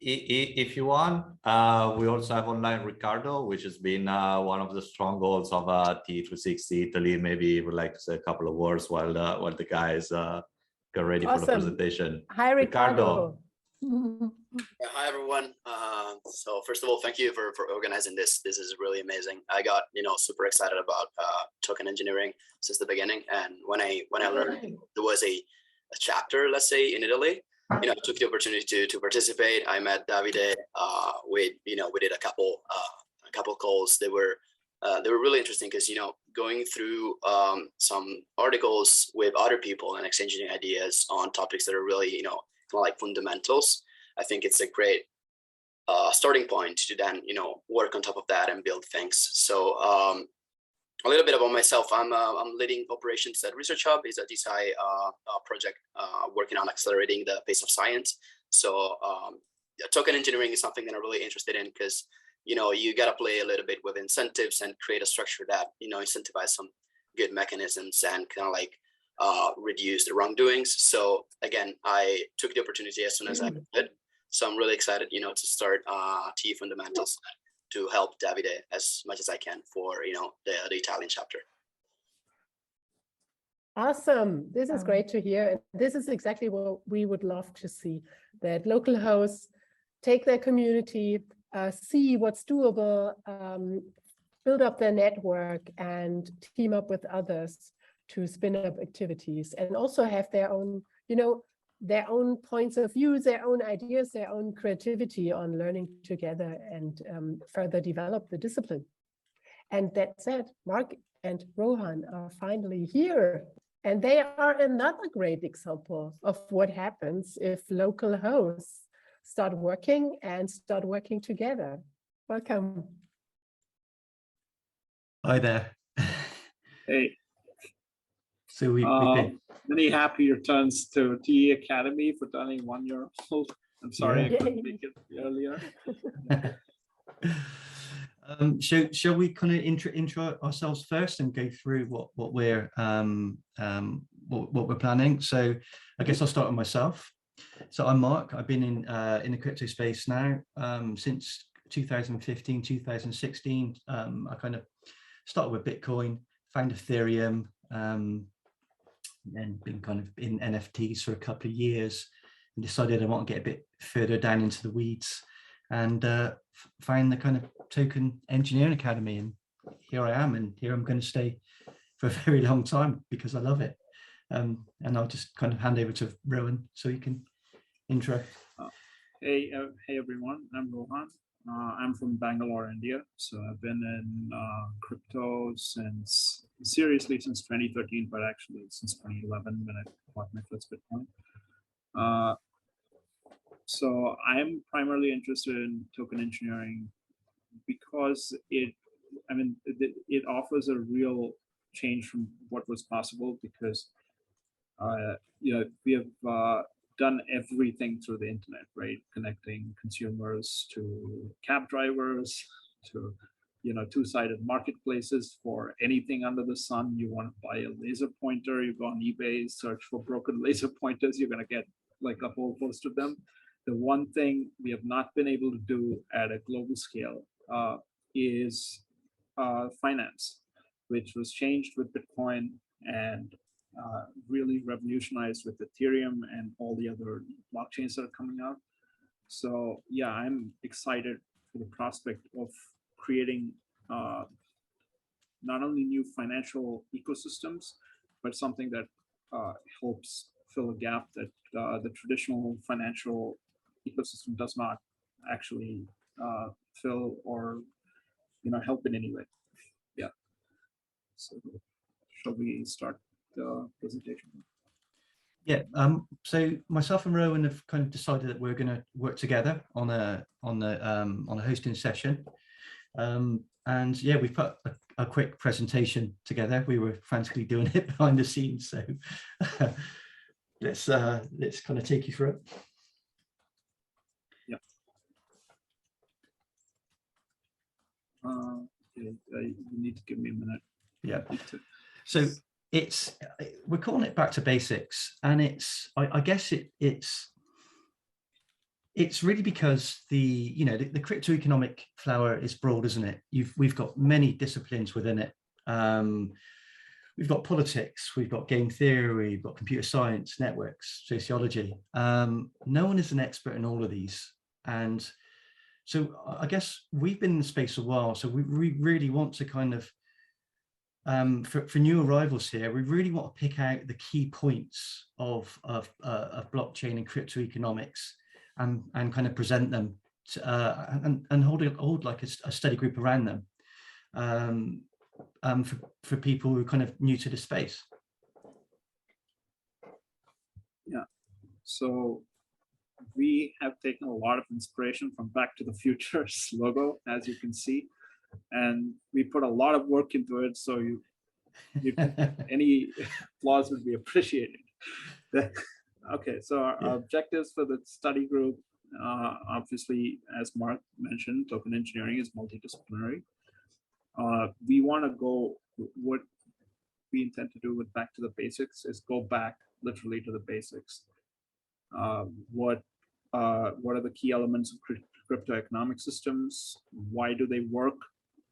If you want, we also have online Ricardo, which has been one of the strongholds of T360 Italy. Maybe you would like to say a couple of words while the guys get ready for the presentation. Hi, Ricardo. Hi, everyone. So first of all, thank you for organizing this. This is really amazing. I got super excited about token engineering since the beginning, and when I learned there was a chapter, let's say, in Italy, I took the opportunity to participate. I met Davide. We did a couple calls. They were really interesting because going through some articles with other people and exchanging ideas on topics that are really kind of like fundamentals. I think it's a great starting point to then work on top of that and build things. So a little bit about myself. I'm leading operations at Research Hub. It's a DSI project working on accelerating the pace of science. So token engineering is something that I'm really interested in because you got to play a little bit with incentives and create a structure that incentivize some good mechanisms and kind of like reduce the wrongdoings. So again, I took the opportunity as soon as I could. So I'm really excited, to start T fundamentals to help Davide as much as I can for the Italian chapter. Awesome. This is great to hear. This is exactly what we would love to see, that local hosts take their community, see what's doable, build up their network and team up with others to spin up activities, and also have their own, their own points of view, their own ideas, their own creativity on learning together and further develop the discipline. And that said, Mark and Rohan are finally here, and they are another great example of what happens if local hosts start working together. Welcome. Hi there. Hey. So we can... Many happy returns to TE Academy for turning 1 year old. I'm sorry I couldn't make it earlier. Shall we kind of intro ourselves first and go through what we're planning? So I guess I'll start with myself. So I'm Mark. I've been in the crypto space now since 2015, 2016. I kind of started with Bitcoin, found Ethereum, and been kind of in NFTs for a couple of years, and decided I want to get a bit further down into the weeds, and find the kind of token engineering academy, and here I am, and here I'm going to stay for a very long time because I love it. And I'll just kind of hand over to Rohan so you can intro. Hey everyone, I'm Rohan. I'm from Bangalore, India. So I've been in crypto since 2013, but actually since 2011 when I bought my first Bitcoin. So I'm primarily interested in token engineering because it offers a real change from what was possible, because we have done everything through the internet, right? Connecting consumers to cab drivers, to two-sided marketplaces for anything under the sun. You want to buy a laser pointer, you go on eBay, search for broken laser pointers, you're going to get like a whole host of them. The one thing we have not been able to do at a global scale is finance, which was changed with Bitcoin and really revolutionized with Ethereum and all the other blockchains that are coming out. So yeah, I'm excited for the prospect of creating not only new financial ecosystems, but something that helps fill a gap that the traditional financial ecosystem does not actually fill or help in any way. Yeah. So shall we start the presentation? Yeah. So myself and Rowan have kind of decided that we're going to work together on a hosting session. And yeah, we put a quick presentation together. We were frantically doing it behind the scenes, so let's kind of take you through it. Yeah. Okay, you need to give me a minute. Yeah. So we're calling it Back to Basics, and I guess it's really because the crypto economic flower is broad, isn't it? We've got many disciplines within it. We've got politics, we've got game theory, we've got computer science, networks, sociology. No one is an expert in all of these, and so I guess we've been in the space a while. So we really want to kind of for new arrivals here, we really want to pick out the key points of blockchain and crypto economics. And kind of present them to, and hold like a study group around them for people who are kind of new to the space. Yeah, so we have taken a lot of inspiration from Back to the Future's logo, as you can see, and we put a lot of work into it. So any flaws would be appreciated. Okay, so our objectives for the study group, obviously, as Mark mentioned, token engineering is multidisciplinary. We want to go, what we intend to do with Back to the Basics is go back literally to the basics. What are the key elements of crypto economic systems? Why do they work?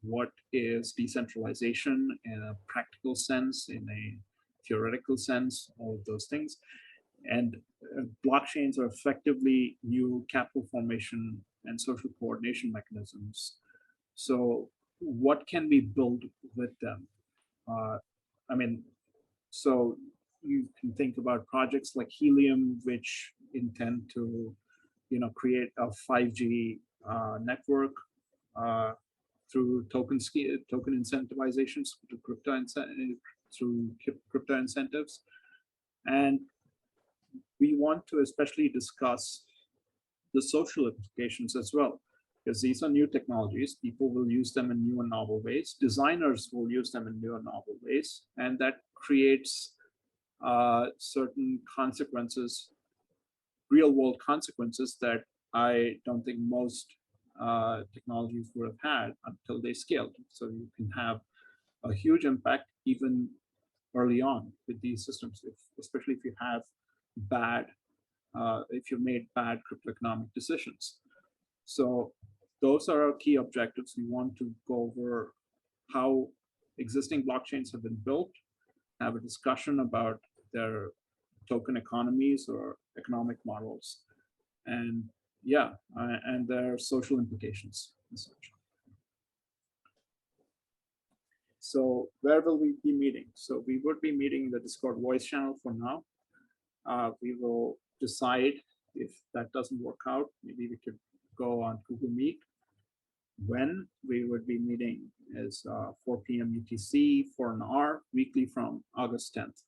What is decentralization in a practical sense, in a theoretical sense, all of those things. And blockchains are effectively new capital formation and social coordination mechanisms. So what can we build with them? I mean, so you can think about projects like Helium, which intend to, create a 5G network through token incentivizations, through crypto incentives. And we want to especially discuss the social implications as well, because these are new technologies. People will use them in new and novel ways. Designers will use them in new and novel ways. And that creates certain consequences, real world consequences that I don't think most technologies would have had until they scaled. So you can have a huge impact even early on with these systems, especially if you have if you've made bad crypto economic decisions. So those are our key objectives. We want to go over how existing blockchains have been built, have a discussion about their token economies or economic models, and and their social implications and such. So where will we be meeting? So we would be meeting in the Discord voice channel for now. We will decide if that doesn't work out. Maybe we could go on Google Meet. When we would be meeting is 4 p.m. UTC for an hour weekly from August 10th.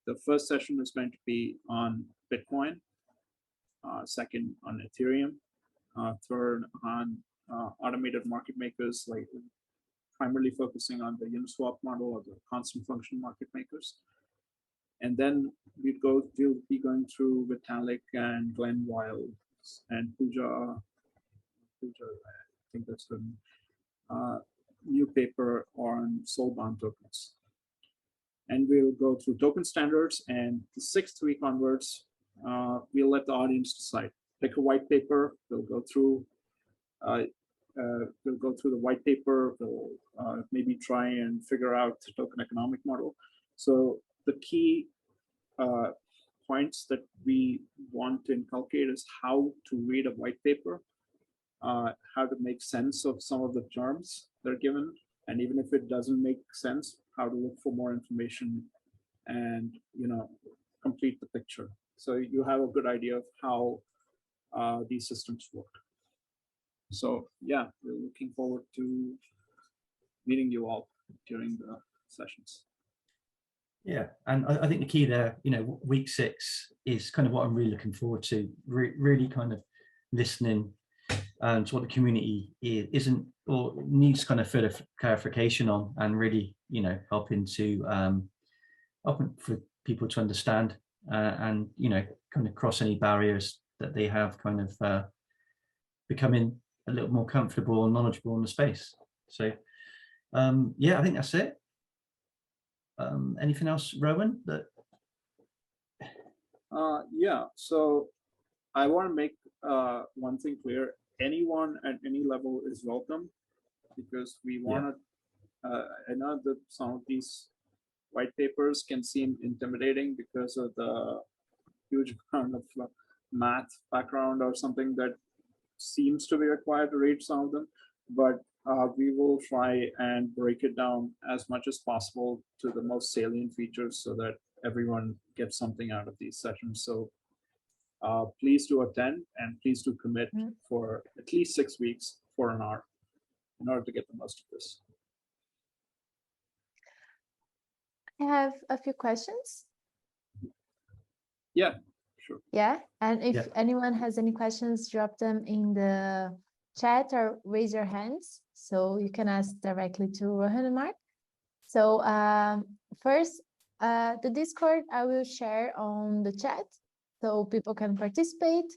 The first session is going to be on Bitcoin, second on Ethereum, third on automated market makers, like primarily focusing on the Uniswap model or the constant function market makers. And then we'll be going through Vitalik and Glenn Wiles and Pooja, I think that's the new paper on soul-bound tokens. And we'll go through token standards, and the 6th week onwards, we'll let the audience decide. Pick a white paper, we'll go through the white paper, we'll maybe try and figure out the token economic model. So the key points that we want to inculcate is how to read a white paper, how to make sense of some of the terms that are given, and even if it doesn't make sense, how to look for more information and complete the picture. So you have a good idea of how these systems work. So yeah, we're looking forward to meeting you all during the sessions. Yeah, and I think the key there, week 6 is kind of what I'm really looking forward to. Really kind of listening to what the community isn't or needs kind of further clarification on, and really, helping for people to understand and kind of cross any barriers that they have, kind of becoming a little more comfortable and knowledgeable in the space. So yeah, I think that's it. Anything else, Rowan? Yeah, so I want to make one thing clear. Anyone at any level is welcome, because we want to, I know that some of these white papers can seem intimidating because of the huge amount of math background or something that seems to be required to read some of them, but we will try and break it down as much as possible to the most salient features so that everyone gets something out of these sessions. So please do attend, and please do commit for at least 6 weeks for an hour in order to get the most of this. I have a few questions. Yeah, sure. Yeah, and if anyone has any questions, drop them in the chat or raise your hands so you can ask directly to Rohan and Mark. So first, the Discord I will share on the chat so people can participate,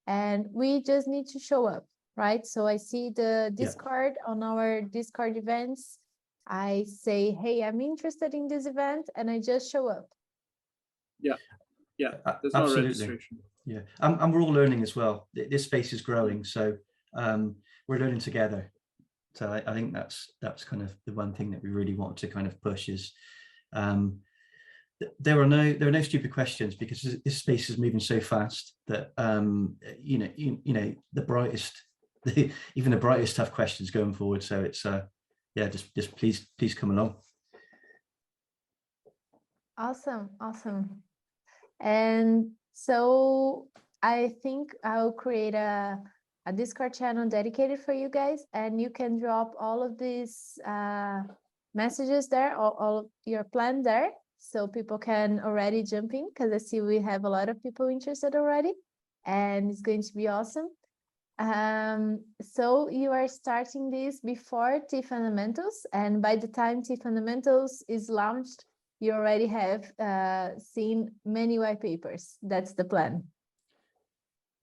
and we just need to show up, right? So I see the Discord on our Discord events. I say, hey, I'm interested in this event, and I just show up. Yeah, there's absolutely. no registration. Yeah, and we're all learning as well. This space is growing, so we're learning together. So I think that's kind of the one thing that we really want to kind of push is there are no stupid questions, because this space is moving so fast that the brightest, even the brightest have questions going forward. So it's yeah, just please come along. Awesome. And so I think I'll create a Discord channel dedicated for you guys, and you can drop all of these messages there, all of your plan there, so people can already jump in, because I see we have a lot of people interested already, and it's going to be awesome. So you are starting this before T Fundamentals, and by the time T Fundamentals is launched, you already have seen many white papers. That's the plan.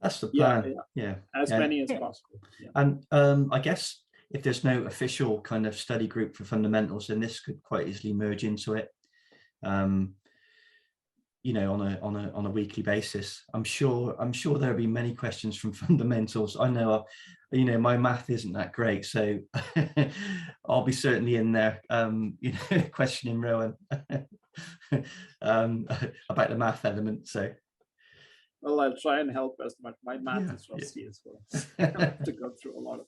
That's the plan. Yeah. As many as possible. Yeah. And I guess if there's no official kind of study group for fundamentals, then this could quite easily merge into it. On a weekly basis. I'm sure there'll be many questions from fundamentals. I know, my math isn't that great, so I'll be certainly in there, questioning Rowan about the math element. So, well, I'll try and help as much. My math is rusty as well. I have to go through a lot of.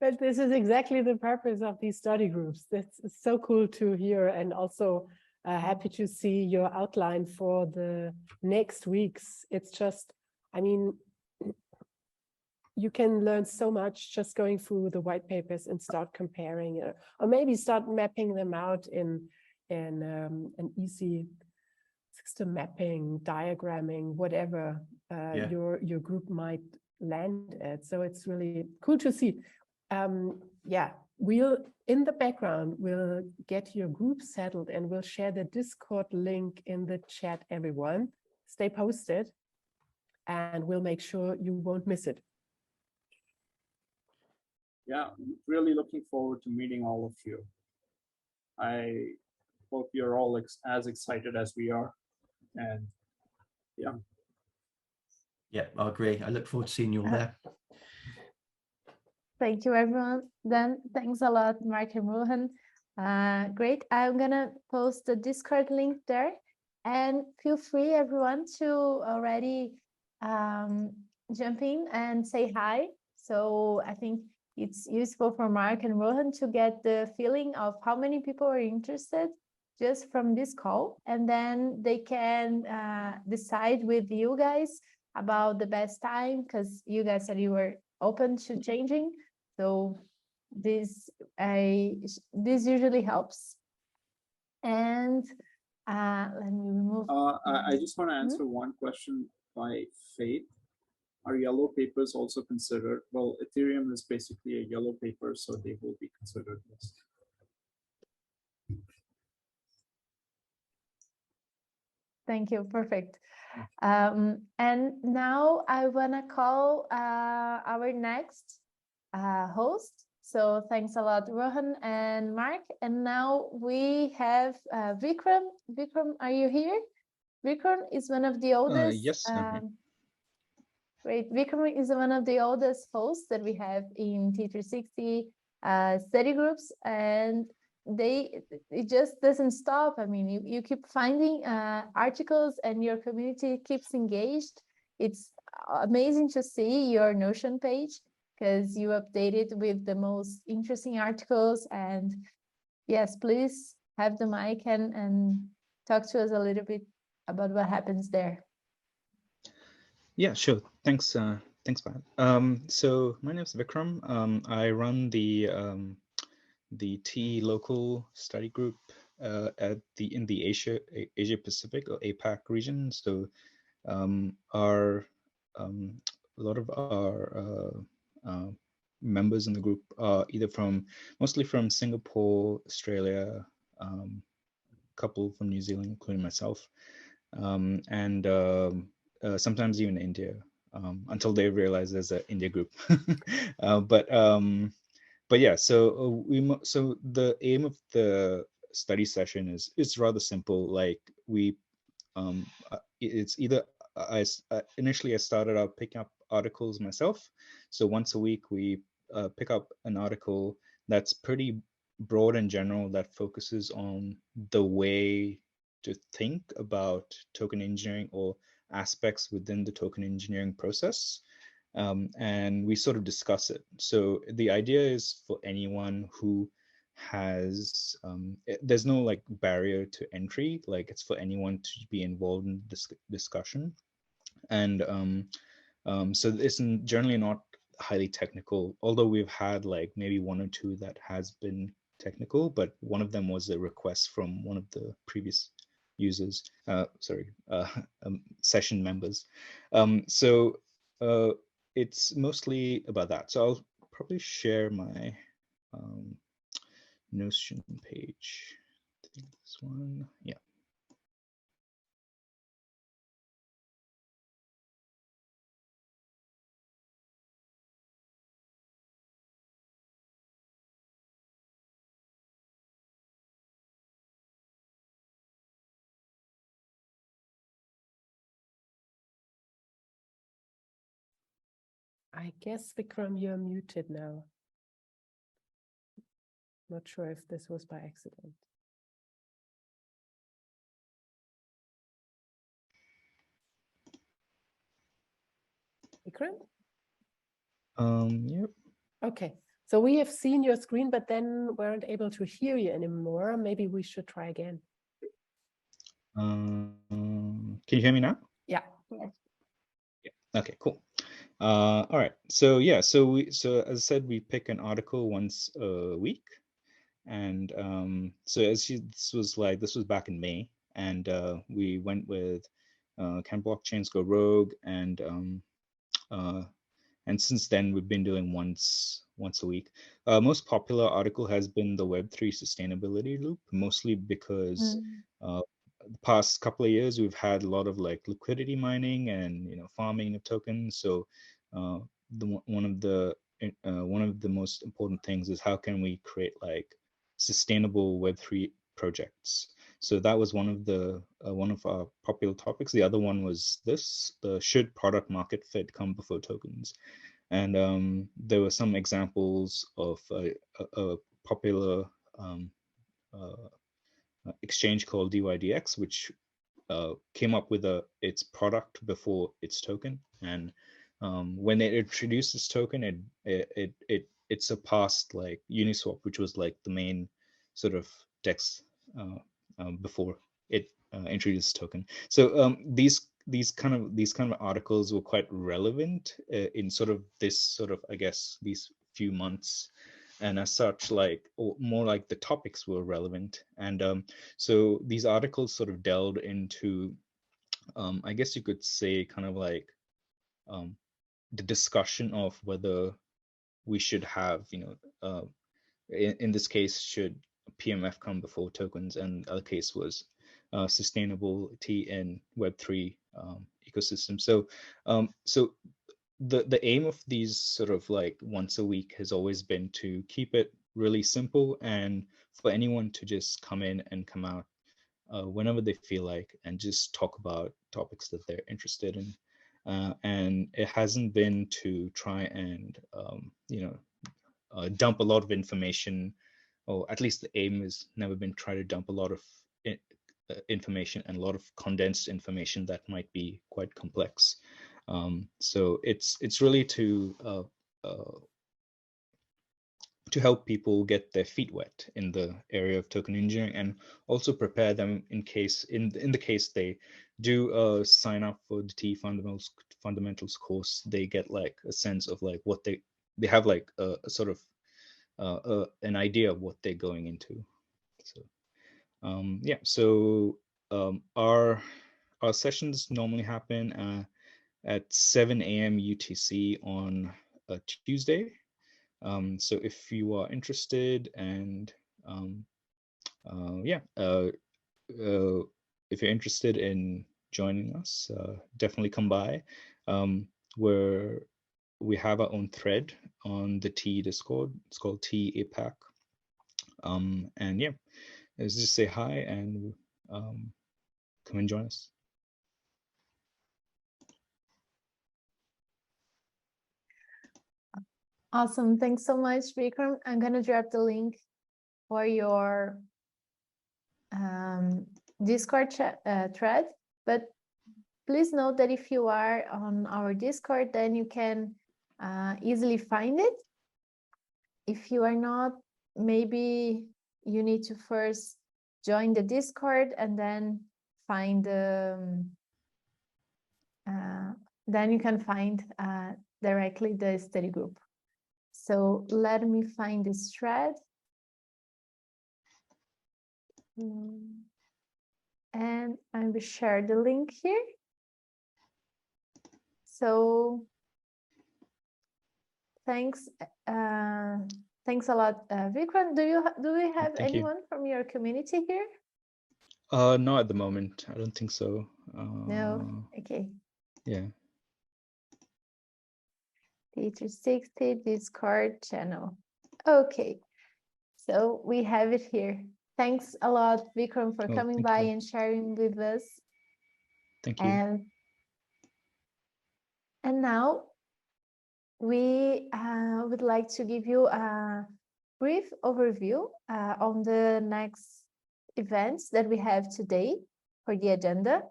But this is exactly the purpose of these study groups. It's so cool to hear, and also happy to see your outline for the next weeks. It's just, you can learn so much just going through the white papers and start comparing, or maybe start mapping them out in an easy system mapping, diagramming, whatever your group might land at. So it's really cool to see. we'll, in the background, we'll get your group settled and we'll share the Discord link in the chat, everyone. Stay posted and we'll make sure you won't miss it. Yeah, really looking forward to meeting all of you. I hope you're all as excited as we are. And yeah. Yeah, I agree. I look forward to seeing you all there. Thank you, everyone. Then thanks a lot, Mark and Rohan. Great. I'm gonna post the Discord link there, and feel free, everyone, to already jump in and say hi. So I think it's useful for Mark and Rohan to get the feeling of how many people are interested just from this call, and then they can decide with you guys about the best time, because you guys said you were open to changing. So this usually helps. And let me remove. I just want to answer one question by Faith. Are yellow papers also considered? Well, Ethereum is basically a yellow paper, so they will be considered. Yes. Thank you. Perfect. And now I want to call our next host. So thanks a lot, Rohan and Mark. And now we have Vikram. Vikram, are you here? Vikram is one of the oldest. Yes. Great. Vikram is one of the oldest hosts that we have in T360 study groups, and it just doesn't stop. I mean, you keep finding articles and your community keeps engaged. It's amazing to see your Notion page, because you update it with the most interesting articles. And yes, please have the mic and talk to us a little bit about what happens there. Yeah, sure. Thanks, Pat. So my name is Vikram. I run the TE local study group in the Asia Pacific or APAC region. So a lot of our members in the group are either mostly from Singapore, Australia, a couple from New Zealand, including myself, and sometimes even India, until they realize there's an India group. But yeah, so so the aim of the study session is rather simple. Like it's either initially I started out picking up articles myself. So once a week we pick up an article that's pretty broad and general, that focuses on the way to think about token engineering or aspects within the token engineering process. And we sort of discuss it. So the idea is for anyone who has, there's no like barrier to entry, like it's for anyone to be involved in this discussion. And so it's generally not highly technical, although we've had like maybe one or two that has been technical, but one of them was a request from one of the previous users, session members. So it's mostly about that. So I'll probably share my Notion page. I think this one, yeah. I guess, Vikram, you're muted now. Not sure if this was by accident. Vikram? Yep. Okay, so we have seen your screen, but then weren't able to hear you anymore. Maybe we should try again. Can you hear me now? Yeah. Yes. Yeah. Okay, cool. All right. So yeah, so as I said, we pick an article once a week, and so this was back in May, and we went with Can Blockchains Go Rogue and And since then, we've been doing once a week. Most popular article has been the Web3 sustainability loop, mostly because the past couple of years we've had a lot of like liquidity mining and farming of tokens. So one of the most important things is how can we create like sustainable Web3 projects. So that was one of our popular topics. The other one was the should product market fit come before tokens, and there were some examples of a popular exchange called DYDX, which came up with its product before its token, and when it introduced its token, it surpassed like Uniswap, which was like the main sort of DEX before it introduced token. So these kind of articles were quite relevant in sort of I guess these few months, and as such, like, or more like the topics were relevant. And so these articles sort of delved into I guess you could say kind of like the discussion of whether we should have, in this case, should PMF come before tokens, and the other case was sustainability in Web3 ecosystem. So the aim of these sort of like once a week has always been to keep it really simple and for anyone to just come in and come out whenever they feel like, and just talk about topics that they're interested in. And it hasn't been to try and dump a lot of information, or at least the aim has never been try to dump a lot of information and a lot of condensed information that might be quite complex. So it's really to help people get their feet wet in the area of token engineering, and also prepare them in the case they do sign up for the T fundamentals course. They get like a sense of like what they have, like a sort of an idea of what they're going into. So yeah, so our sessions normally happen at 7 a.m. UTC on a Tuesday. So if you are interested, and if you're interested in joining us, definitely come by. Where we have our own thread on the T Discord. It's called T APAC. And yeah, let's just say hi and come and join us. Awesome. Thanks so much, Vikram. I'm going to drop the link for your Discord thread, but please note that if you are on our Discord, then you can easily find it. If you are not, maybe you need to first join the Discord and then find the then you can find directly the study group. So let me find this thread. And I will share the link here. So thanks thanks a lot, Vikram. Do we have anyone from your community here? No, at the moment I don't think so. No. Okay. Yeah. T360 Discord channel. Okay, so we have it here. Thanks a lot, Vikram, for coming by and sharing with us. Thank you. And now we would like to give you a brief overview on the next events that we have today for the agenda.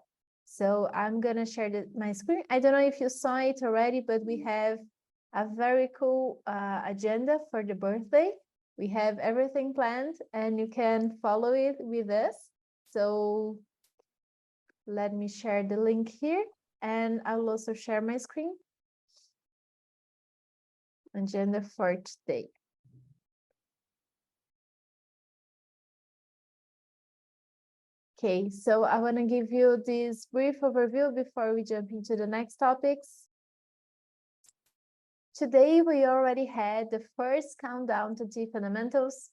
So I'm gonna share my screen. I don't know if you saw it already, but we have a very cool agenda for the birthday. We have everything planned and you can follow it with us. So let me share the link here, and I will also share my screen. Agenda for today. Okay, so I want to give you this brief overview before we jump into the next topics. today we already had the first countdown to T fundamentals.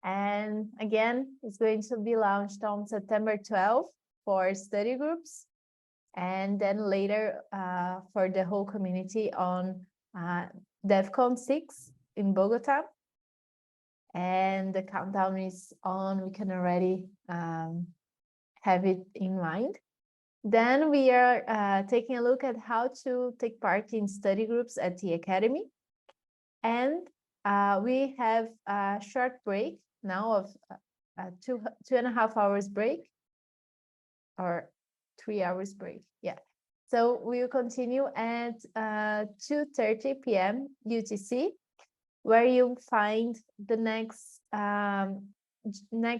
And again, it's going to be launched on September 12th for study groups. And then later for the whole community on DevCon 6 in Bogota. And the countdown is on, we can already have it in mind. Then we are taking a look at how to take part in study groups at the Academy. And we have a short break now of 2.5 hours break, or 3 hours break, yeah. So we will continue at 2:30 p.m. UTC, where you'll find the next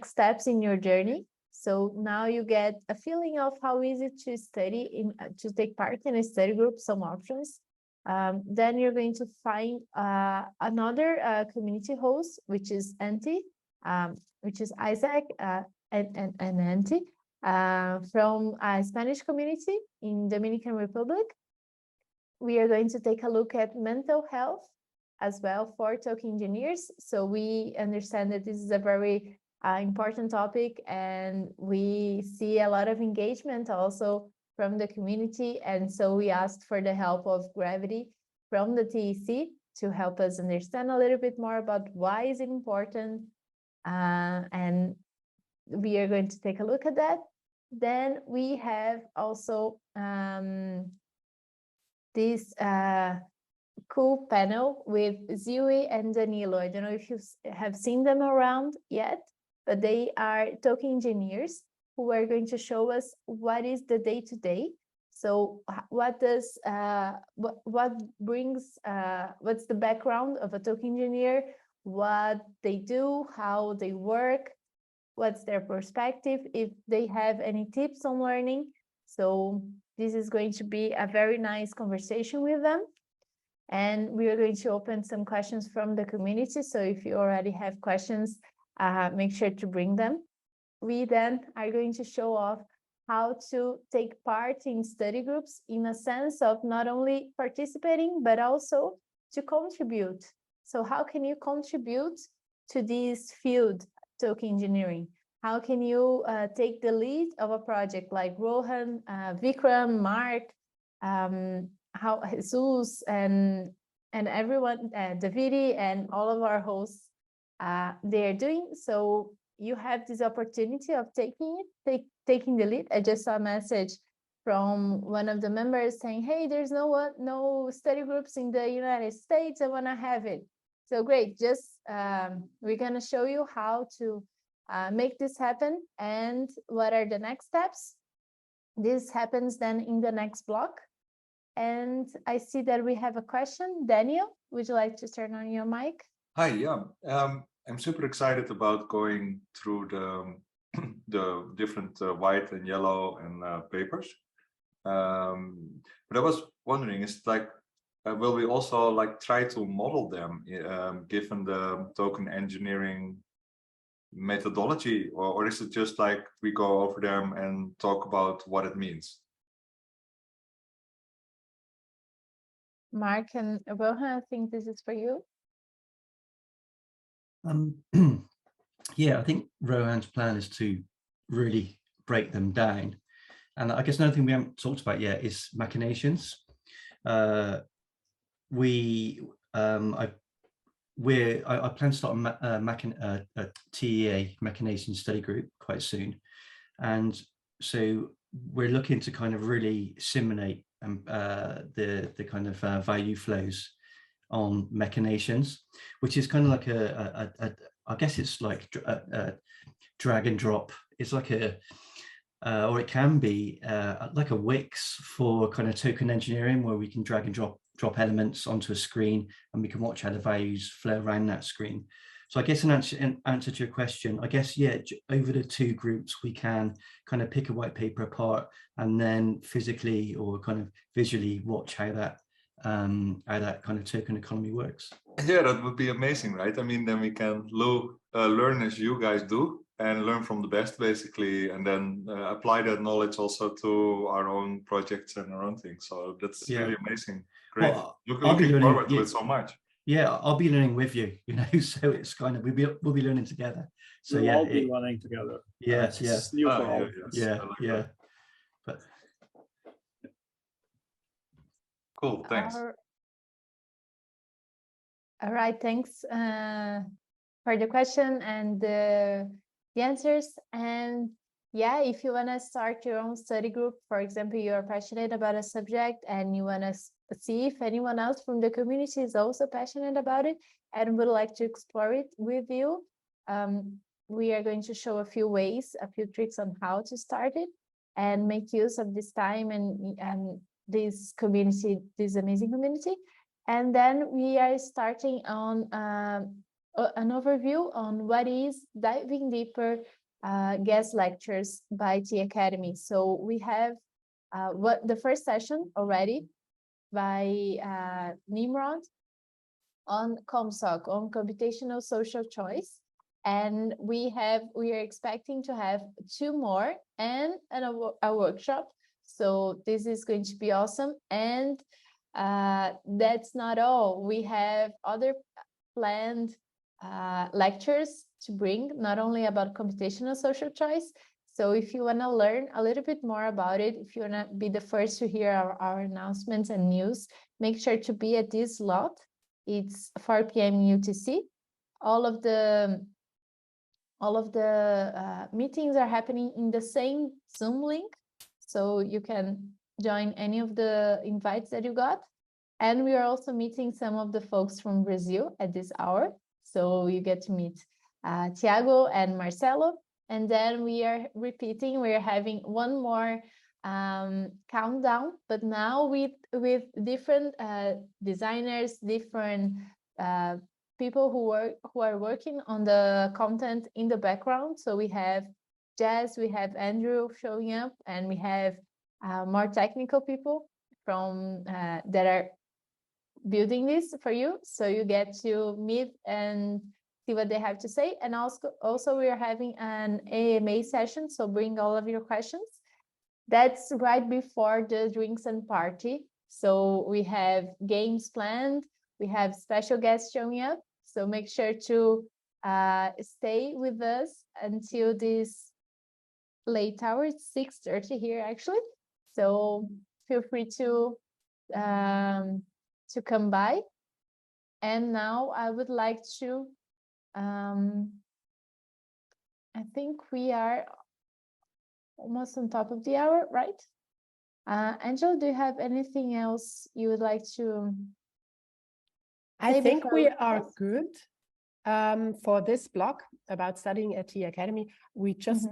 steps in your journey. So now you get a feeling of how easy to study to take part in a study group, some options. Then you're going to find another community host, which is Anti, which is Isaac and Anti from a Spanish community in Dominican Republic. We are going to take a look at mental health as well for token engineers. So we understand that this is a very important topic, and we see a lot of engagement also from the community. And so we asked for the help of Gravity from the TEC to help us understand a little bit more about why is it important. And we are going to take a look at that. Then we have also this cool panel with Ziwi and Danilo. I don't know if you have seen them around yet, but they are token engineers who are going to show us what is the day-to-day. So what does what brings what's the background of a token engineer, what they do, how they work, what's their perspective, if they have any tips on learning. So this is going to be a very nice conversation with them. And we are going to open some questions from the community. So if you already have questions, make sure to bring them. We then are going to show off how to take part in study groups in a sense of not only participating, but also to contribute. So how can you contribute to this field, token engineering? How can you take the lead of a project like Rohan, Vikram, Mark, how Jesus and everyone, Davidi and all of our hosts, they are doing. So you have this opportunity of taking the lead. I just saw a message from one of the members saying, hey, there's no study groups in the United States, I want to have it. So great, just we're going to show you how to make this happen and what are the next steps. This happens then in the next block. And I see that we have a question. Daniel, would you like to turn on your mic? Hi, yeah. I'm super excited about going through the different white and yellow and papers. But I was wondering, is like, will we also like try to model them given the token engineering methodology, or is it just like we go over them and talk about what it means? Mark and Rohan, I think this is for you. Yeah, I think Rohan's plan is to really break them down. And I guess another thing we haven't talked about yet is machinations. I plan to start a TEA machination study group quite soon. And so we're looking to kind of really simulate the kind of value flows on machinations, which is kind of like I guess it's like a drag and drop. It's like or it can be like a Wix for kind of token engineering, where we can drag and drop elements onto a screen and we can watch how the values flow around that screen. So I guess in answer to your question, I guess, yeah, over the two groups, we can kind of pick a white paper apart and then physically or kind of visually watch how that kind of token economy works. Yeah, that would be amazing, right? I mean, then we can learn as you guys do, and learn from the best, basically, and then apply that knowledge also to our own projects and our own things. So that's really amazing. Great. Well, Looking forward to it so much. Yeah, I'll be learning with you, so it's kind of we'll be learning together. So we'll yeah, all be learning together. It's new for all of us. Yeah. But cool, thanks. All right, thanks for the question and the answers. And yeah, if you want to start your own study group, for example, you are passionate about a subject and you want to see if anyone else from the community is also passionate about it and would like to explore it with you, we are going to show a few ways, a few tricks on how to start it and make use of this time and this community, this amazing community. And then we are starting on an overview on what is diving deeper guest lectures by T Academy. So we have the first session already by Nimrod on ComSoc, on computational social choice. And we are expecting to have 2 more and a workshop. So this is going to be awesome. And that's not all. We have other planned lectures to bring, not only about computational social choice. So if you want to learn a little bit more about it, if you want to be the first to hear our announcements and news, make sure to be at this slot. It's 4 p.m. UTC. All of the meetings are happening in the same Zoom link, so you can join any of the invites that you got. And we are also meeting some of the folks from Brazil at this hour. So you get to meet Tiago and Marcelo. And then we are repeating, we are having one more countdown, but now with different designers, different people who are working on the content in the background. So we have Jazz, we have Andrew showing up, and we have more technical people from that are building this for you. So you get to meet and see what they have to say. And also we are having an AMA session, so bring all of your questions. That's right before the drinks and party. So we have games planned, we have special guests showing up. So make sure to stay with us until this late hour. It's 6:30 here actually. So feel free to come by. And now I would like to, I think we are almost on top of the hour, right? Angela, do you have anything else you would like to? I think we are good for this block about studying at T Academy. We just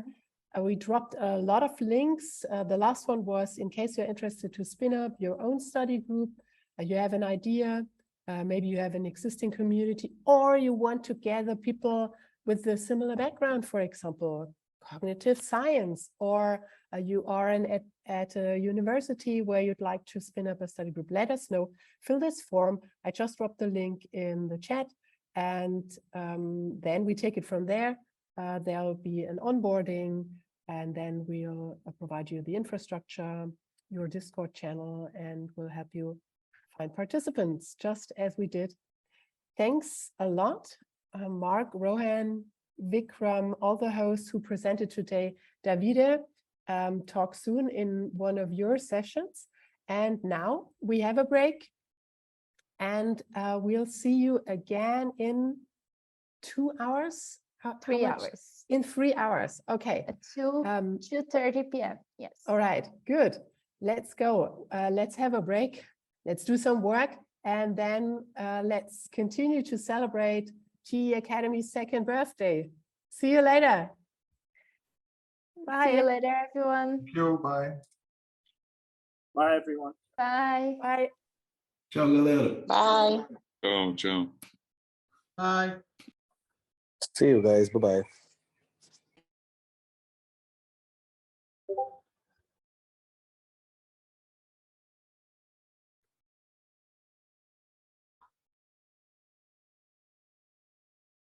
we dropped a lot of links. The last one was in case you're interested to spin up your own study group, you have an idea, maybe you have an existing community, or you want to gather people with a similar background, for example, cognitive science, or you are at a university where you'd like to spin up a study group. Let us know. Fill this form. I just dropped the link in the chat, and then we take it from there. There will be an onboarding, and then we'll provide you the infrastructure, your Discord channel, and we'll help you find participants, just as we did. Thanks a lot, Mark, Rohan, Vikram, all the hosts who presented today. Davide, talk soon in one of your sessions. And now we have a break, and we'll see you again in 2 hours. 3 hours. In 3 hours. Okay. At 2:30 p.m. Yes. All right. Good. Let's go. Let's have a break. Let's do some work, and then let's continue to celebrate T Academy's 2nd birthday. See you later. Bye. See you later, everyone. Thank you. Bye. Bye, everyone. Bye. Bye. Ciao, galera. Bye. Ciao, ciao. Bye. See you guys. Bye-bye.